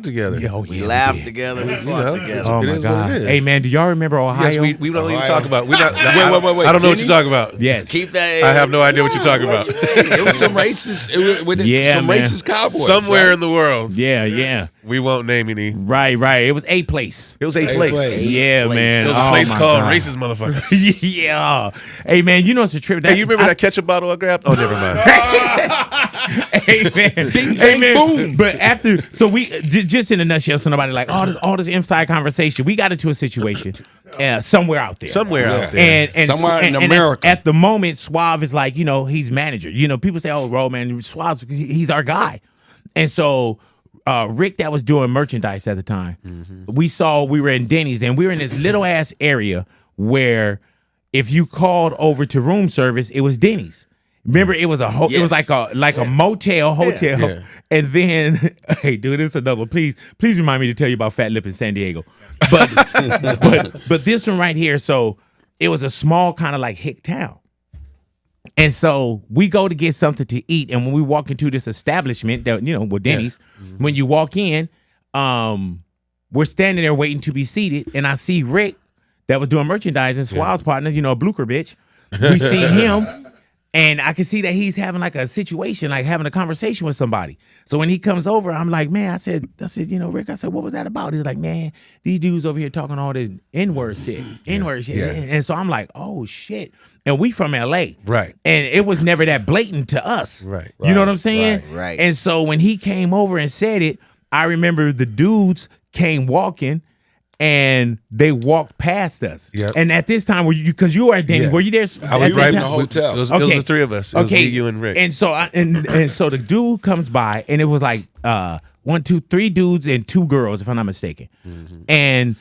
together. We laughed together. We fought together. Oh my God! Hey man, do y'all remember Ohio? Yes, we don't even talk about. Wait. I don't know what you're talking about. Yes, keep that. I have no idea what you're talking about. It was some racist. Racist cowboys somewhere in the world. Yeah. We won't name any. Right. It was a place. It was a place. Yeah, man. It was a place called Racist Motherfuckers. Yeah. Hey man, you know it's a trip. Hey, you remember that ketchup bottle I grabbed? Oh, never mind. Hey man. Boom. But after, so we just in a nutshell, so nobody like all this inside conversation. We got into a situation somewhere out there, and somewhere in America. At the moment, Suave is like, you know, he's manager. You know, people say, "Oh, bro, man, Suave, he's our guy," and so. Rick that was doing merchandise at the time, we were in Denny's and we were in this little ass area where if you called over to room service, it was Denny's. Remember, it was it was like a motel, and then hey, dude, this is another. Please remind me to tell you about Fatlip in San Diego, but this one right here. So it was a small kind of like hick town. And so we go to get something to eat, and when we walk into this establishment, that with Denny's, when you walk in, we're standing there waiting to be seated, and I see Rick that was doing merchandise and Suave's partner, a Blucher bitch. We see him, and I can see that he's having like a situation, like having a conversation with somebody. So when he comes over, I'm like, man, I said, Rick, I said, what was that about? He's like, man, these dudes over here talking all this N-word shit. And so I'm like, oh shit. And we from LA. Right. And it was never that blatant to us. Right. You know what I'm saying? Right. And so when he came over and said it, I remember the dudes came walking and they walked past us. Yep. And at this time, because you were at Denny, were you there? I was right in the hotel. It was the three of us. It was me, you, and Rick. And so and so the dude comes by, and it was like 1, 2, 3 dudes and 2 girls, if I'm not mistaken. And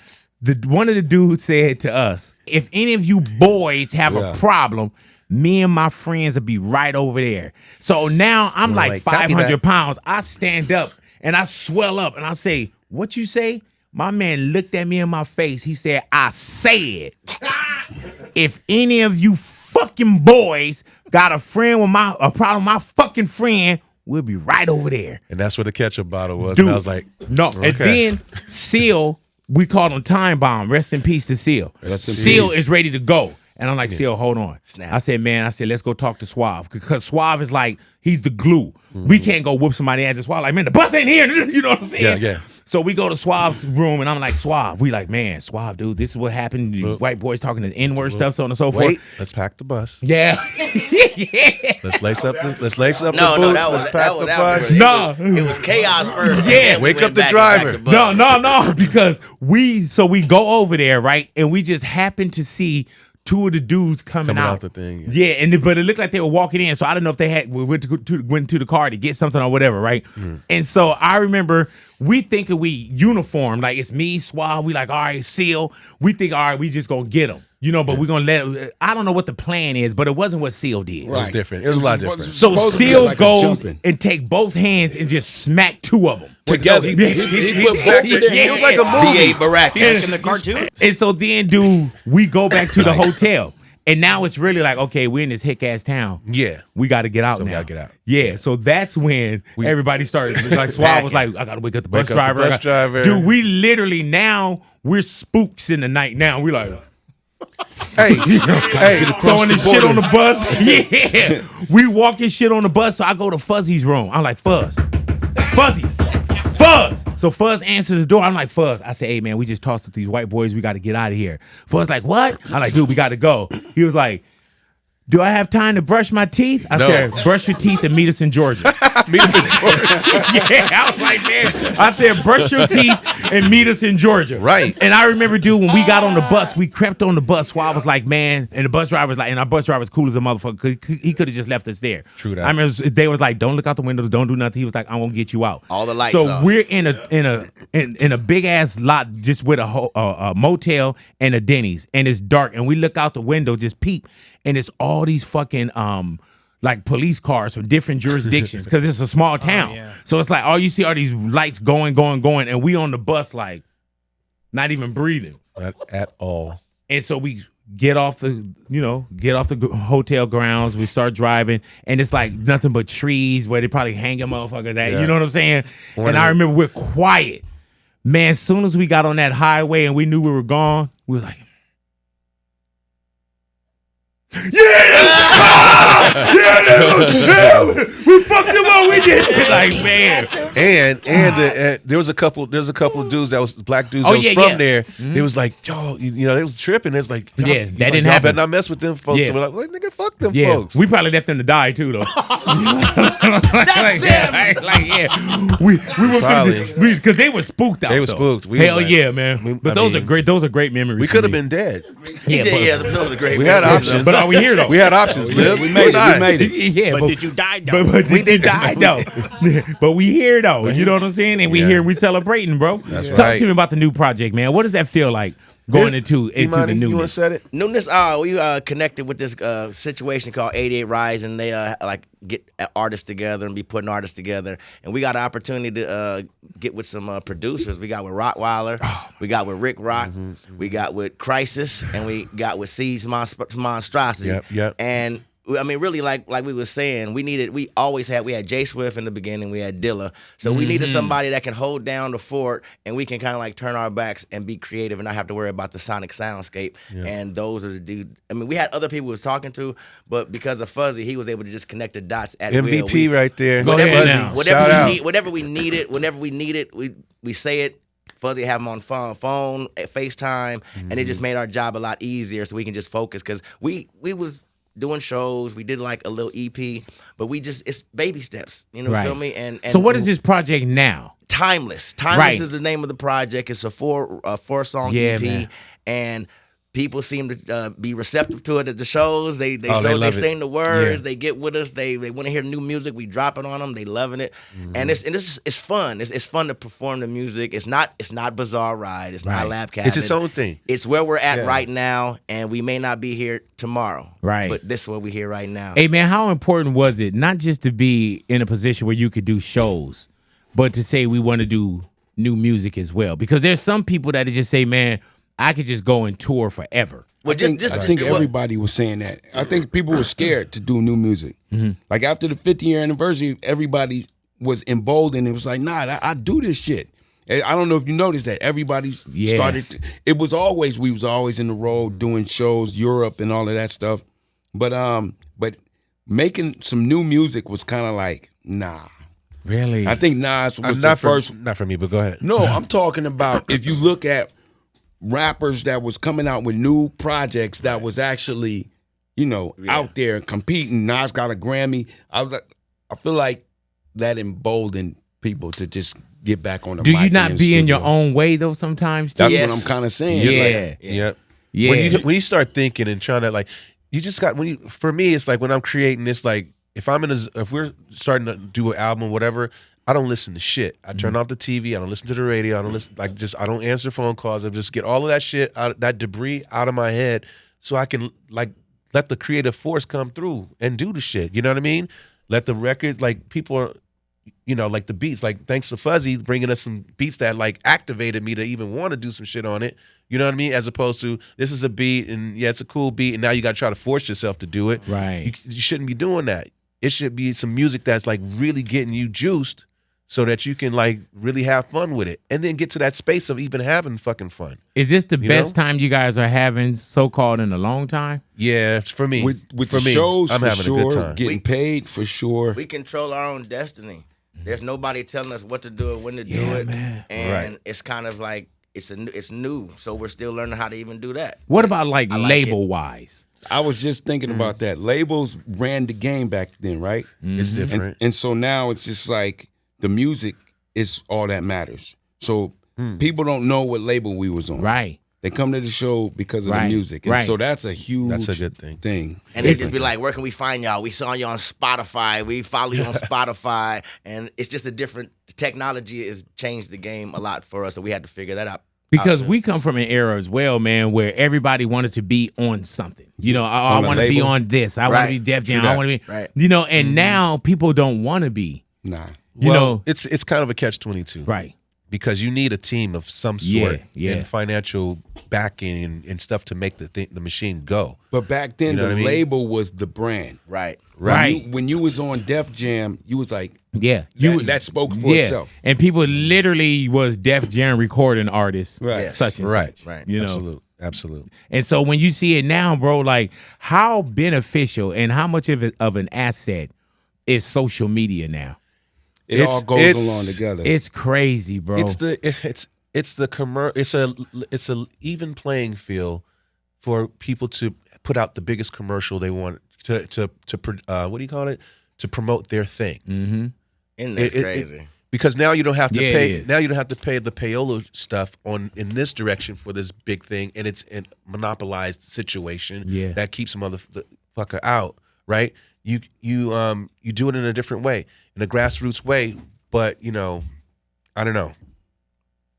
one of the dudes said to us, if any of you boys have a problem, me and my friends will be right over there. So now I'm like 500 pounds. I stand up and I swell up and I say, what you say? My man looked at me in my face. He said, I said, if any of you fucking boys got a problem with my fucking friend, we'll be right over there. And that's where the ketchup bottle was. Dude, and I was like, no. Okay. And then Seal, we called him Time Bomb. Rest in peace to Seal. Seal is ready to go. And I'm like, Seal, hold on. Snap. I said, let's go talk to Suave. Because Suave is like, he's the glue. We can't go whoop somebody ass. Suave like, man, the bus ain't here. You know what I'm saying? Yeah. So we go to Suave's room, and I'm like, Suave. We like, man, Suave, dude, this is what happened. White boys talking the N-word stuff, so on and so forth. Let's pack the bus. Yeah. Let's lace up the boots. No, let's pack the bus. It was chaos first. Yeah. Wake up the driver. No, because we go over there, right? And we just happened to see 2 of the dudes coming out the thing. Yeah, but it looked like they were walking in. So I don't know if they went to the car to get something or whatever, right? And so I remember we thinking we uniform, like it's me, Suave. We like, all right, Seal. We think, all right, we just gonna get them. But we're gonna I don't know what the plan is, but it wasn't what Seal did. Right. It was different. It was a lot different. So Seal goes and take both hands and just smack 2 of them. Together. He was like a movie. B.A. Baracus in the cartoon. And so then, dude, we go back to the hotel. And now it's really like, okay, we're in this hick-ass town. Yeah. We got to get out now. We got to get out. Yeah, so that's when everybody started. Like, Suave was like, I got to wake up the bus driver. Dude, we literally now, we're spooks in the night now. We like... Hey, throwing this shit on the bus. Yeah. We walking shit on the bus, so I go to Fuzzy's room. I'm like, Fuzz. So Fuzz answers the door. I'm like, Fuzz. I say, hey, man, we just tossed up these white boys. We got to get out of here. Fuzz like, what? I'm like, dude, we got to go. He was like, do I have time to brush my teeth? I No. said, brush your teeth and meet us in Georgia. Meet us in Georgia. Yeah, I was like, man. I said, brush your teeth and meet us in Georgia. Right. And I remember, dude, when we got on the bus, we crept on the bus. So I was like, man, and the bus driver was like, and our bus driver was cool as a motherfucker. He could have just left us there. True that. I remember they was like, don't look out the windows, don't do nothing. He was like, I'm gonna get you out. All the lights So off. we're in a big ass lot just with a motel and a Denny's, and it's dark, and we look out the window, just peep, and it's all these fucking like police cars from different jurisdictions because it's a small town. yeah. So it's like all you see are these lights going, and we on the bus like not even breathing. Not at all. And so we get off the hotel grounds. We start driving, and it's like nothing but trees where they probably hanging motherfuckers at. Yeah. You know what I'm saying? And I remember we're quiet. Man, as soon as we got on that highway and we knew we were gone, we were like, yeah, we fucked them up. We did it. Like, man. And there was a couple of dudes that was black dudes that was from there. They was like, yo, you know, they was tripping. It's like, that didn't y'all happen. better not mess with them folks. Yeah. So we're like, nigga, fuck them Yeah, folks. we probably left them to die too, though. That's them. We were Probably. because they were spooked out. They were though. spooked. We Hell was like- yeah, man. But those are great. Those are great memories. We for could have me. been dead. Yeah, that was a great. We had memory. options. But are we here though? We had options. Liv. We made it. We made it. Yeah, But did you die though? But we did die though. But we here though. You know what I'm saying? And we here and we celebrating, bro. Talk right. to me about the new project, man. What does that feel like going into Imani, the you want to newness? set it? Newness, we connected with this situation called 88 Rise, and they like get artists together and be putting artists together. And we got an opportunity to get with some producers. We got with Rottweiler, we got with Rick Rock, we got with Crisis, and we got with C's Monstrosity. Yep. And I mean, really, like we were saying, we had Jay Swift in the beginning, we had Dilla, so we needed somebody that can hold down the fort, and we can kind of like turn our backs and be creative and not have to worry about the sonic soundscape. And those are the dudes. I mean, we had other people we was talking to, but because of Fuzzy, he was able to just connect the dots at MVP will. right there. Go ahead now. Whatever we needed, we say it. Fuzzy have him on phone, at FaceTime, and it just made our job a lot easier, so we can just focus because we was doing shows. We did like a little EP, but it's baby steps. You know, Right. feel me? And So what is this project now? Timeless. Timeless Right. is the name of the project. It's a four song Yeah, EP, man. and people seem to be receptive to it at the shows. They love it. sing the words. Yeah. They get with us. They want to hear new music. We drop it on them. They loving it, and it's fun. It's fun to perform the music. It's not Bizarre Ride. It's not Lab Cabin. It's its own thing. It's where we're at Yeah. right now, and we may not be here tomorrow. Right. But this is where we're here right now. Hey man, how important was it not just to be in a position where you could do shows, but to say we want to do new music as well? Because there's some people that just say, man, I could just go and tour forever. I think everybody was saying that. I think people were scared to do new music. Like after the 50-year anniversary, everybody was emboldened. It was like, nah, I do this shit. And I don't know if you noticed that everybody started. We was always in the road doing shows, Europe and all of that stuff. But making some new music was kind of like, nah. Really? I think Nas was the first. Not for me, but go ahead. No, I'm talking about if you look at rappers that was coming out with new projects that was actually, out there competing. Nas got a Grammy. I feel like that emboldened people to just get back on the Do mic. you not and be in your studio. own way though sometimes too? That's Yes. what I'm kind of saying. Yeah. Yep. Yeah. When you start thinking and trying to like, you just got for me, it's like when I'm creating, it's like if we're starting to do an album, whatever, I don't listen to shit. I turn off the TV. I don't listen to the radio. I don't listen. I don't answer phone calls. I just get all of that shit that debris out of my head, so I can like let the creative force come through and do the shit. You know what I mean? Let the record, like people are, like the beats. Like thanks to Fuzzy bringing us some beats that like activated me to even want to do some shit on it. You know what I mean? As opposed to this is a beat and it's a cool beat and now you got to try to force yourself to do it. Right. You shouldn't be doing that. It should be some music that's like really getting you juiced, so that you can like really have fun with it and then get to that space of even having fucking fun. Is this the best time you guys are having so-called in a long time? Yeah, for me. With for the me, shows, I'm for having sure. a good time. Getting paid, for sure. We control our own destiny. There's nobody telling us what to do or when to do it. Man. And it's kind of like it's new, so we're still learning how to even do that. What about like label wise? I was just thinking about that. Labels ran the game back then, right? It's different. And so now it's just like the music is all that matters. So people don't know what label we was on. Right. They come to the show because of the music. And so that's a huge good thing. And they just be like, where can we find y'all? We saw you on Spotify. We follow you on Spotify. And it's just a different technology has changed the game a lot for us. So we had to figure that out. Because we come from an era as well, man, where everybody wanted to be on something. You know, I want to be on this. I want to be Def Jam. I want to be, you know, and now people don't want to be. Nah. You know, it's kind of a catch-22. Right. Because you need a team of some sort and financial backing and stuff to make the machine go. But back then, the label was the brand. Right. When you was on Def Jam, you was like, that spoke for itself. And people literally was Def Jam recording artists, such and such. Right. You know, absolutely. And so when you see it now, bro, like how beneficial and how much of an asset is social media now? It all goes along together. It's crazy, bro. It's a even playing field for people to put out the biggest commercial they want to what do you call it? To promote their thing. Mm-hmm. Isn't that crazy? Because now you don't have to pay. Now you don't have to pay the payola stuff in this direction for this big thing, and it's a monopolized situation that keeps some motherfucker out, right? You do it in a different way, in a grassroots way, but you know, I don't know.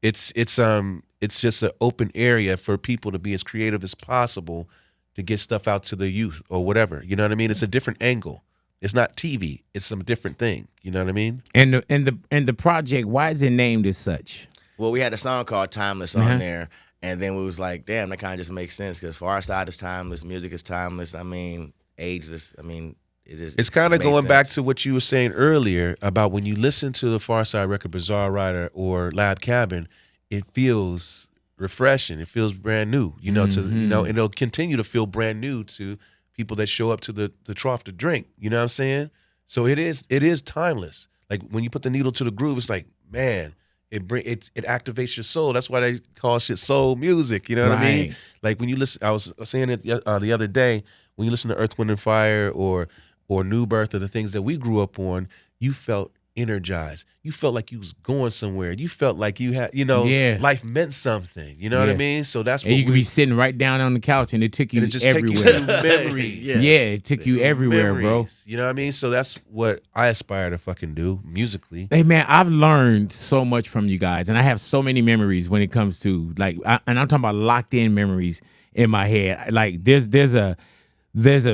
It's just an open area for people to be as creative as possible to get stuff out to the youth or whatever. You know what I mean? It's a different angle. It's not TV. It's some different thing. You know what I mean? And the project, why is it named as such? Well, we had a song called Timeless on there, and then we was like, damn, that kind of just makes sense because Pharcyde is timeless, music is timeless. I mean, ageless. I mean, it is. It's kind of going back to what you were saying earlier about when you listen to the Pharcyde record, Bizarre Rider or Lab Cabin, it feels refreshing. It feels brand new. You know, and it'll continue to feel brand new to people that show up to the trough to drink. You know what I'm saying? So it is timeless. Like when you put the needle to the groove, it's like, man, it activates your soul. That's why they call shit soul music. You know what I mean? Like when you listen, I was saying it the other day, when you listen to Earth, Wind and Fire or New Birth or the things that we grew up on, you felt energized. You felt like you was going somewhere. You felt like you had, life meant something. You know what I mean? So that's what you could be sitting right down on the couch and it took you everywhere. Take you to memories. It took you everywhere, bro. You know what I mean? So that's what I aspire to fucking do musically. Hey man, I've learned so much from you guys, and I have so many memories when it comes to and I'm talking about locked in memories in my head. Like there's a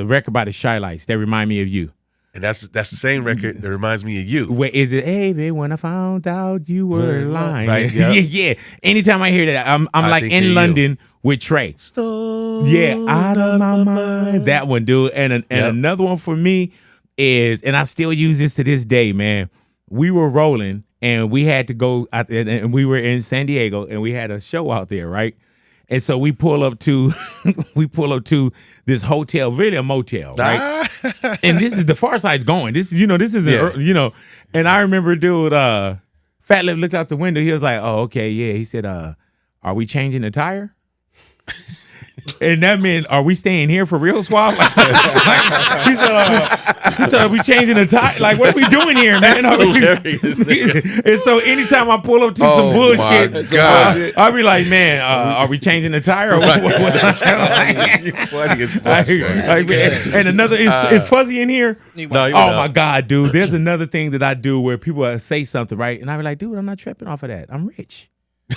record by the Shy Lights that remind me of you. And that's the same record that reminds me of you. Where is it? Hey, babe, when I found out you were lying. Right, yep. Yeah. Anytime I hear that, I'm like in London with Trey. Out of my mind. That one, dude. And another one for me is, and I still use this to this day, man. We were rolling and we had to go out there, and we were in San Diego and we had a show out there, right? And so we pull up to this hotel, really a motel, right? And this is the Pharcyde's going. This is, and I remember dude, Fatlip looked out the window. He was like, "Oh, okay, yeah." He said, "Are we changing the tire?" And that meant, are we staying here for real, Swab? He said, are we changing the tire? Like, what are we doing here, man? And so anytime I pull up to some bullshit, I'll be like, man, are we changing the tire? Or what? And another, is Fuzzy in here? My God, dude. There's another thing that I do where people say something, right? And I be like, dude, I'm not tripping off of that. I'm rich.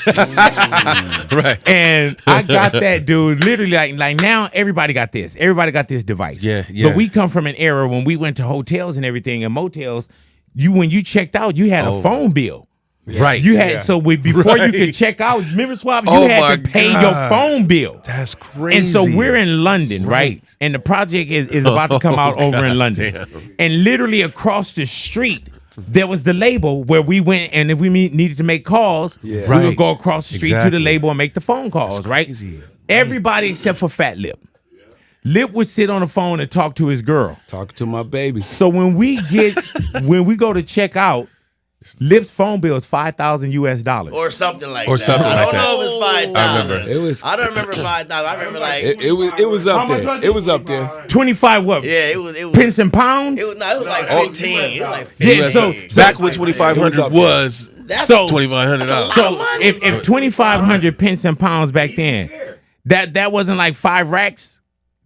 Right. And I got that, dude. Literally, like now everybody got this. Everybody got this device. Yeah. But we come from an era when we went to hotels and everything and motels. When you checked out, you had a phone bill. Right. You had before you could check out, remember Swab, you had to pay your phone bill. That's crazy. And so we're in London, right? And the project is about to come out over in London. Damn. And literally across the street, there was the label where we went, and if we needed to make calls, we would go across the street to the label and make the phone calls, right? Everybody except for Fatlip. Lip would sit on the phone and talk to his girl. Talk to my baby. So when we go to check out, Lip's phone bill is $5,000 US. Or something like Or that. something I like don't know that. if it's $5,000. I remember. It was. I don't remember $5,000. I remember like It was up there. It was up there. 25 what? yeah, it was Pence and pounds? it was 15. It was like 15. Yeah, so Back when 2,500 was So- $2,500. So if 2,500 pence and pounds back then, that wasn't like 5 racks.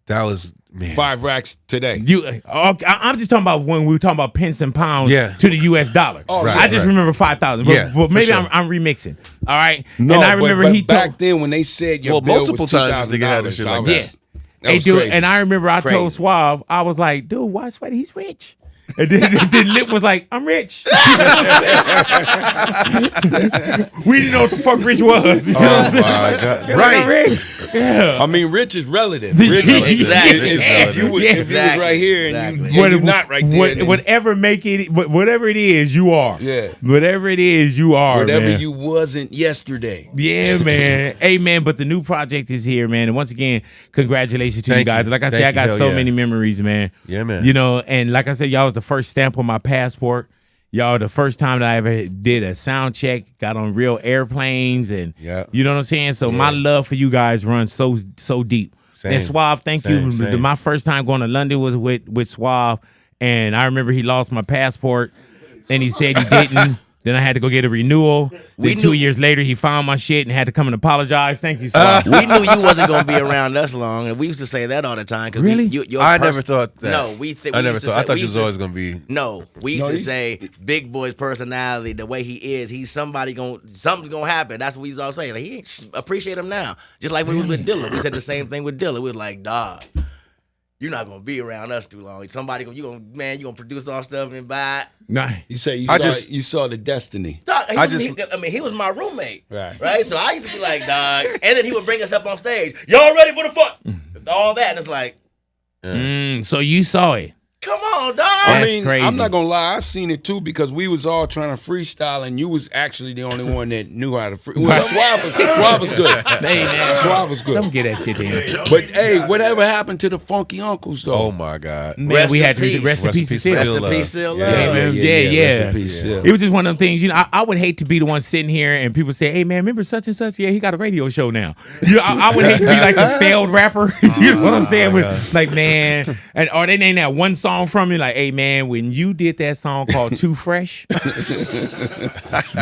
That was, man. 5 racks today. I'm just talking about when we were talking about pence and pounds Yeah. to the US dollar. Oh, right, I just right. remember 5,000. Yeah, But maybe for sure. I'm remixing. All right. No, and I remember but he back told. then when they said your Well, bill multiple was times this nigga had a shit like $2,000, that. that Hey, was dude, crazy. and I remember I told Crazy. Suave, I was like, dude, why Sweaty? He's rich. And then Lip was like, I'm rich. We didn't know what the fuck rich was. You know what I'm saying? my God. I'm Right. rich. Yeah. I mean, rich is relative. Exactly. Rich is, Exactly. if you was Exactly. right here and Exactly. you're not right there, then Whatever whatever it is, you are. Yeah. Whatever it is, you are. whatever man. you wasn't yesterday. Yeah, man. Hey, man, but the new project is here, man. And once again, congratulations to you Thank guys. you. Like I said, Thank I you. got Hell so yeah. many memories, man. Yeah, man. You know, and like I said, y'all was the first stamp on my passport. Y'all the first time that I ever did a sound check, got on real airplanes, and Yeah. you know what I'm saying? So my love for you guys runs so deep. Same. And Suave, thank Same, you. same. My first time going to London was with Suave, and I remember he lost my passport, and he said he didn't. Then I had to go get a renewal. Then 2 years later, he found my shit and had to come and apologize. Thank you, Suave. We knew you wasn't gonna be around us long, and we used to say that all the time. Cause Really? I never thought that. No, I never thought. I thought you was always going to be. No, we used to say Big Boy's personality, the way he is, something's gonna happen. That's what we used to all say. Like, he ain't appreciate him now. Just like we was with Dilla. We said the same thing with Dilla. We was like, dog, you're not gonna be around us too long. You gonna produce all stuff and buy it. Nah. You say you saw the destiny. Dog, he was my roommate. Right. So I used to be like, dog, and then he would bring us up on stage. Y'all ready for the fuck? All that, and it's like, So you saw it. come on, dog. I That's mean, crazy. I'm not gonna lie, I seen it too because we was all trying to freestyle, and you was actually the only one that knew how to freestyle. Well, Suave was good. Hey, man. Suave was good. Don't get that shit to him. But hey, whatever happened to the Funky Uncles though? Oh, my God. Man, Rest we in had to peace. rest in peace, Rest Sid. Rest in love. peace, still Yeah. love. man. Rest Yeah. in peace, yeah. It was just one of them things, you know. I would hate to be the one sitting here and people say, "Hey, man, remember such and such? Yeah, he got a radio show now." You know, I would hate to be like the failed rapper. You know what I'm saying? With, like, man, or they name that one song from me, like, "Hey, man, when you did that song called Too Fresh,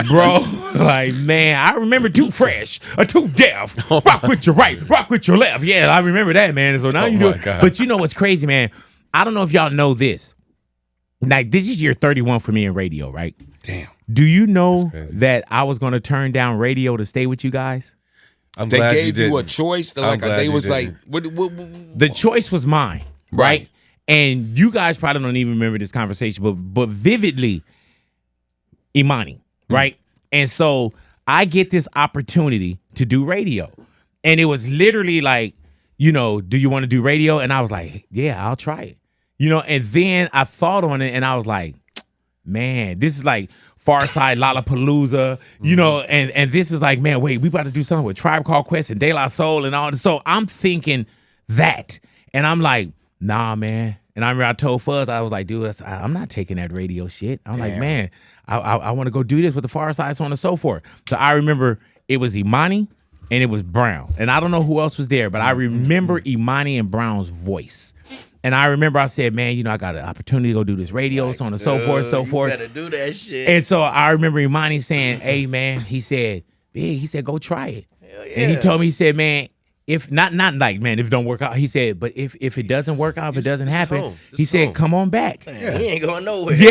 bro, like, man, I remember Too Fresh or Too Deaf. Rock with your right, rock with your left. Yeah, I remember that, man. So now you do my it. God. But you know what's crazy, man? I don't know if y'all know this. Like, this is year 31 for me in radio, right? Damn. Do you know crazy. that I was going to turn down radio to stay with you guys? I'm They glad gave you a didn't. choice. I'm Like glad they you was like, didn't. what? The choice was mine, right? And you guys probably don't even remember this conversation, but vividly, Imani, right? And so I get this opportunity to do radio. And it was literally like, you know, do you want to do radio? And I was like, yeah, I'll try it. You know, and then I thought on it and I was like, man, this is like Pharcyde, Lollapalooza, you know, and this is like, man, wait, we about to do something with Tribe Called Quest and De La Soul and all this. So I'm thinking that. And I'm like, nah, man. And I remember I told Fuzz, I was like, dude, I'm not taking that radio shit. I'm like, man, I want to go do this with the Pharcyde, so on and so forth. So I remember it was Imani and it was Brown. And I don't know who else was there, but I remember Imani and Brown's voice. And I remember I said, man, you know, I got an opportunity to go do this radio, so on and so forth, so forth. You better do that shit. And so I remember Imani saying, hey, man, he said, Big, he said, go try it. Hell yeah. And he told me, he said, man, if not like, man, if it don't work out, he said, but if it doesn't work out, if it doesn't happen, home. he Just said, home. come on back. Man, we ain't going nowhere. Yeah,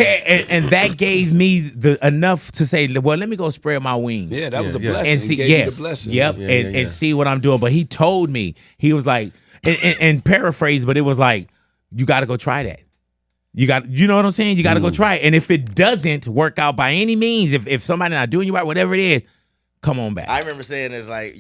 and that gave me the enough to say, well, let me go spread my wings. Yeah, that was a Yeah. blessing. And see, Gave yeah, you the blessing. yep, Yeah, and yeah. see what I'm doing. But he told me, he was like, and paraphrase, but it was like, you got to go try that. You know what I'm saying? You got to go try it. And if it doesn't work out by any means, if somebody not doing you right, whatever it is, come on back. I remember saying it's like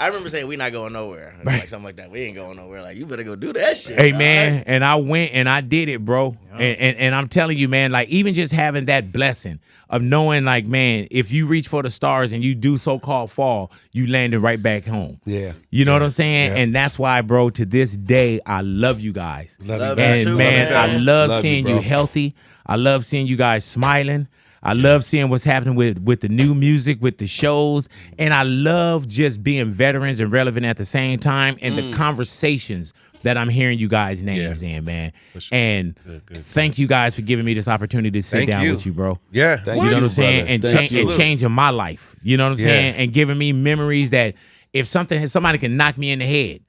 I remember saying we not going nowhere. Like something like that. We ain't going nowhere. Like, you better go do that shit. Hey, all man, right? and I went and I did it, bro. And I'm telling you, man, like, even just having that blessing of knowing, like, man, if you reach for the stars and you do so-called fall, you landed right back home. Yeah. You know what I'm saying? Yeah. And that's why, bro, to this day, I love you guys. Love you And too, man, man. I love Love you, seeing you bro. healthy. I love seeing you guys smiling. I love seeing what's happening with the new music, with the shows, and I love just being veterans and relevant at the same time, and the conversations that I'm hearing you guys' names in, man. Sure. And thank you guys for giving me this opportunity to sit down with you, bro. Yeah. You know what I'm saying? And changing my life. You know what I'm saying? And giving me memories that if somebody can knock me in the head,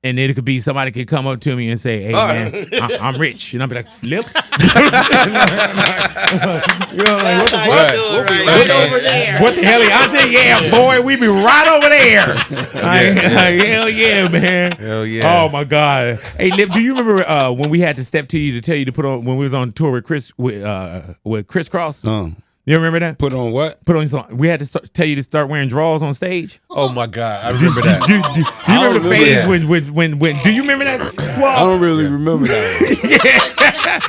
and it could be somebody could come up to me and say, "Hey man, I'm rich," and I'll be like, "Flip." You know, like, what the fuck? Right over there. What the hell, Auntie? Yeah, boy, we be right over there. Hell yeah, man. Hell yeah. Oh my God. Hey, Lip, do you remember when we had to step to you to tell you to put on when we was on tour with Criss Cross? You remember that? Put on what? Put on song. We had to tell you to start wearing drawers on stage. Oh my God, I remember that. Do you remember the phase when? Do you remember that? I don't really remember that.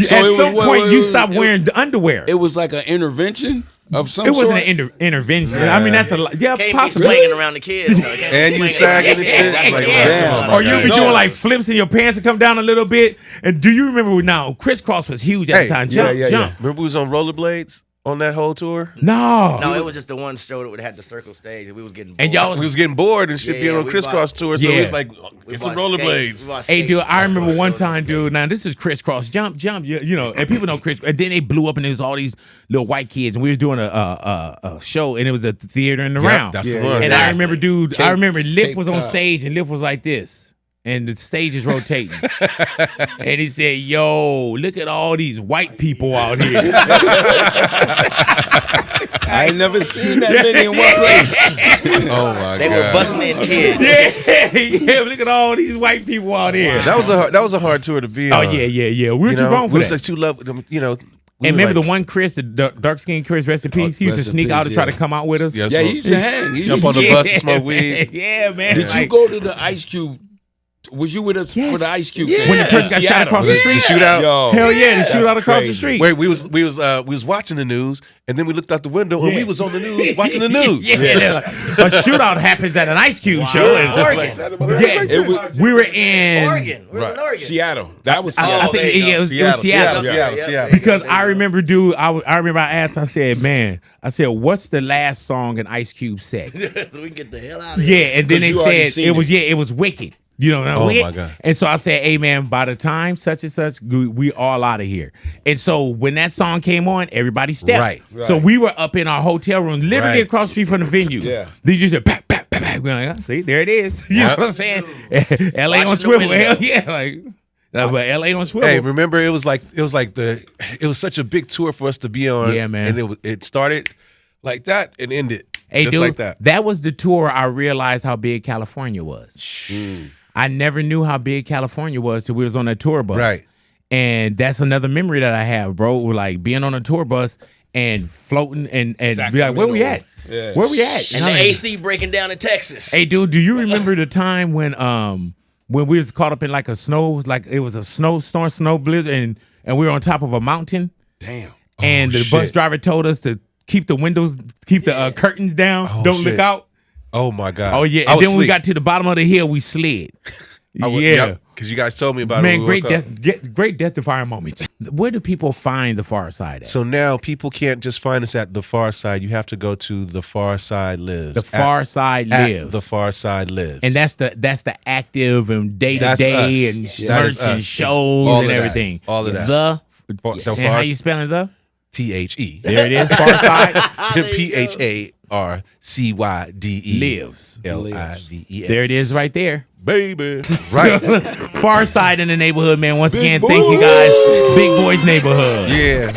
So at some point, you stopped wearing the underwear. It was like an intervention of some sort. It sort. wasn't an intervention. I mean, that's a Can't possibly. be swinging around the kids. And you sagging and shit. Like, Damn. Or you be doing like flips in your pants and come down a little bit. And do you remember now? Criss Cross was huge at the time. Jump. Remember we was on rollerblades on that whole tour? No, it was just the one show that had the circle stage, and we was getting bored. And we was getting bored and shit being on Criss Cross tour, so we was like, get some rollerblades. Hey, dude, I remember one time, dude. Now this is Criss Cross, jump, you know, and people know Criss. And then they blew up, and there was all these little white kids, and we was doing a show, and it was a theater in the round. That's the one. And I remember, dude, I remember Lip was on stage, and Lip was like this. And the stage is rotating. And he said, "Yo, look at all these white people out here." I ain't never seen that many in one place. Oh my God. They were busting in kids. Yeah, look at all these white people out here. That was a hard tour to be on. Oh yeah. We were too grown for that. We was like too love, you know. And remember the one Chris, the dark skinned Chris, rest in peace. He used to sneak out to try to come out with us. Yeah, he used to hang. Jump on the bus and smoke weed. Yeah, man. Did you go to the Ice Cube? Was you with us for the Ice Cube thing? When the person got shot across the street? The shootout? Yo, hell yeah, the shootout across the street. Wait, we was watching the news, and then we looked out the window, and we was on the news watching the news. A shootout happens at an Ice Cube show. Oregon. We were in Oregon. We were in Oregon. Seattle. That was Seattle. I think it was Seattle. Because I remember, dude, I remember I asked, I said, what's the last song an Ice Cube said? So we can get the hell out of here. Yeah, and then they said it was Wicked. You know, my God. And so I said, "Hey man, by the time such and such, we all out of here." And so when that song came on, everybody stepped. Right. So we were up in our hotel room, literally across the street from the venue. Yeah. They just said, "Pat, pat, pat, pat." We're like, see, there it is. You know what I'm saying? LA on swivel. Hell yeah, like. But LA on swivel. Hey, remember it was such a big tour for us to be on. Yeah, man. And it started like that and ended. Hey, just dude, like that. Was the tour I realized how big California was. I never knew how big California was till we was on that tour bus. Right. And that's another memory that I have, bro. Like being on a tour bus and floating and be like, where we at? Yeah. Where we at? And the AC breaking down in Texas. Hey, dude, do you remember the time when we was caught up in like a snow, like it was a snowstorm, snow blizzard, and we were on top of a mountain? Damn. And the bus driver told us to keep the windows, keep the curtains down, don't look out. Oh my God. Oh yeah. And then when we got to the bottom of the hill, we slid. Because you guys told me about it. Man, great death defying moments. Where do people find the Pharcyde at? So now people can't just find us at the Pharcyde. You have to go to the Pharcyde Lives. The Pharcyde Lives. The Pharcyde Lives. And that's the active and day to day and merch and shows and everything. All of that. And how you spelling the? THE. There it is. Pharcyde. PHARCYDE. Lives. LIVES. There it is right there. Baby. Right. Pharcyde in the neighborhood, man. Once again, thank you guys. Big Boys Neighborhood. Yeah.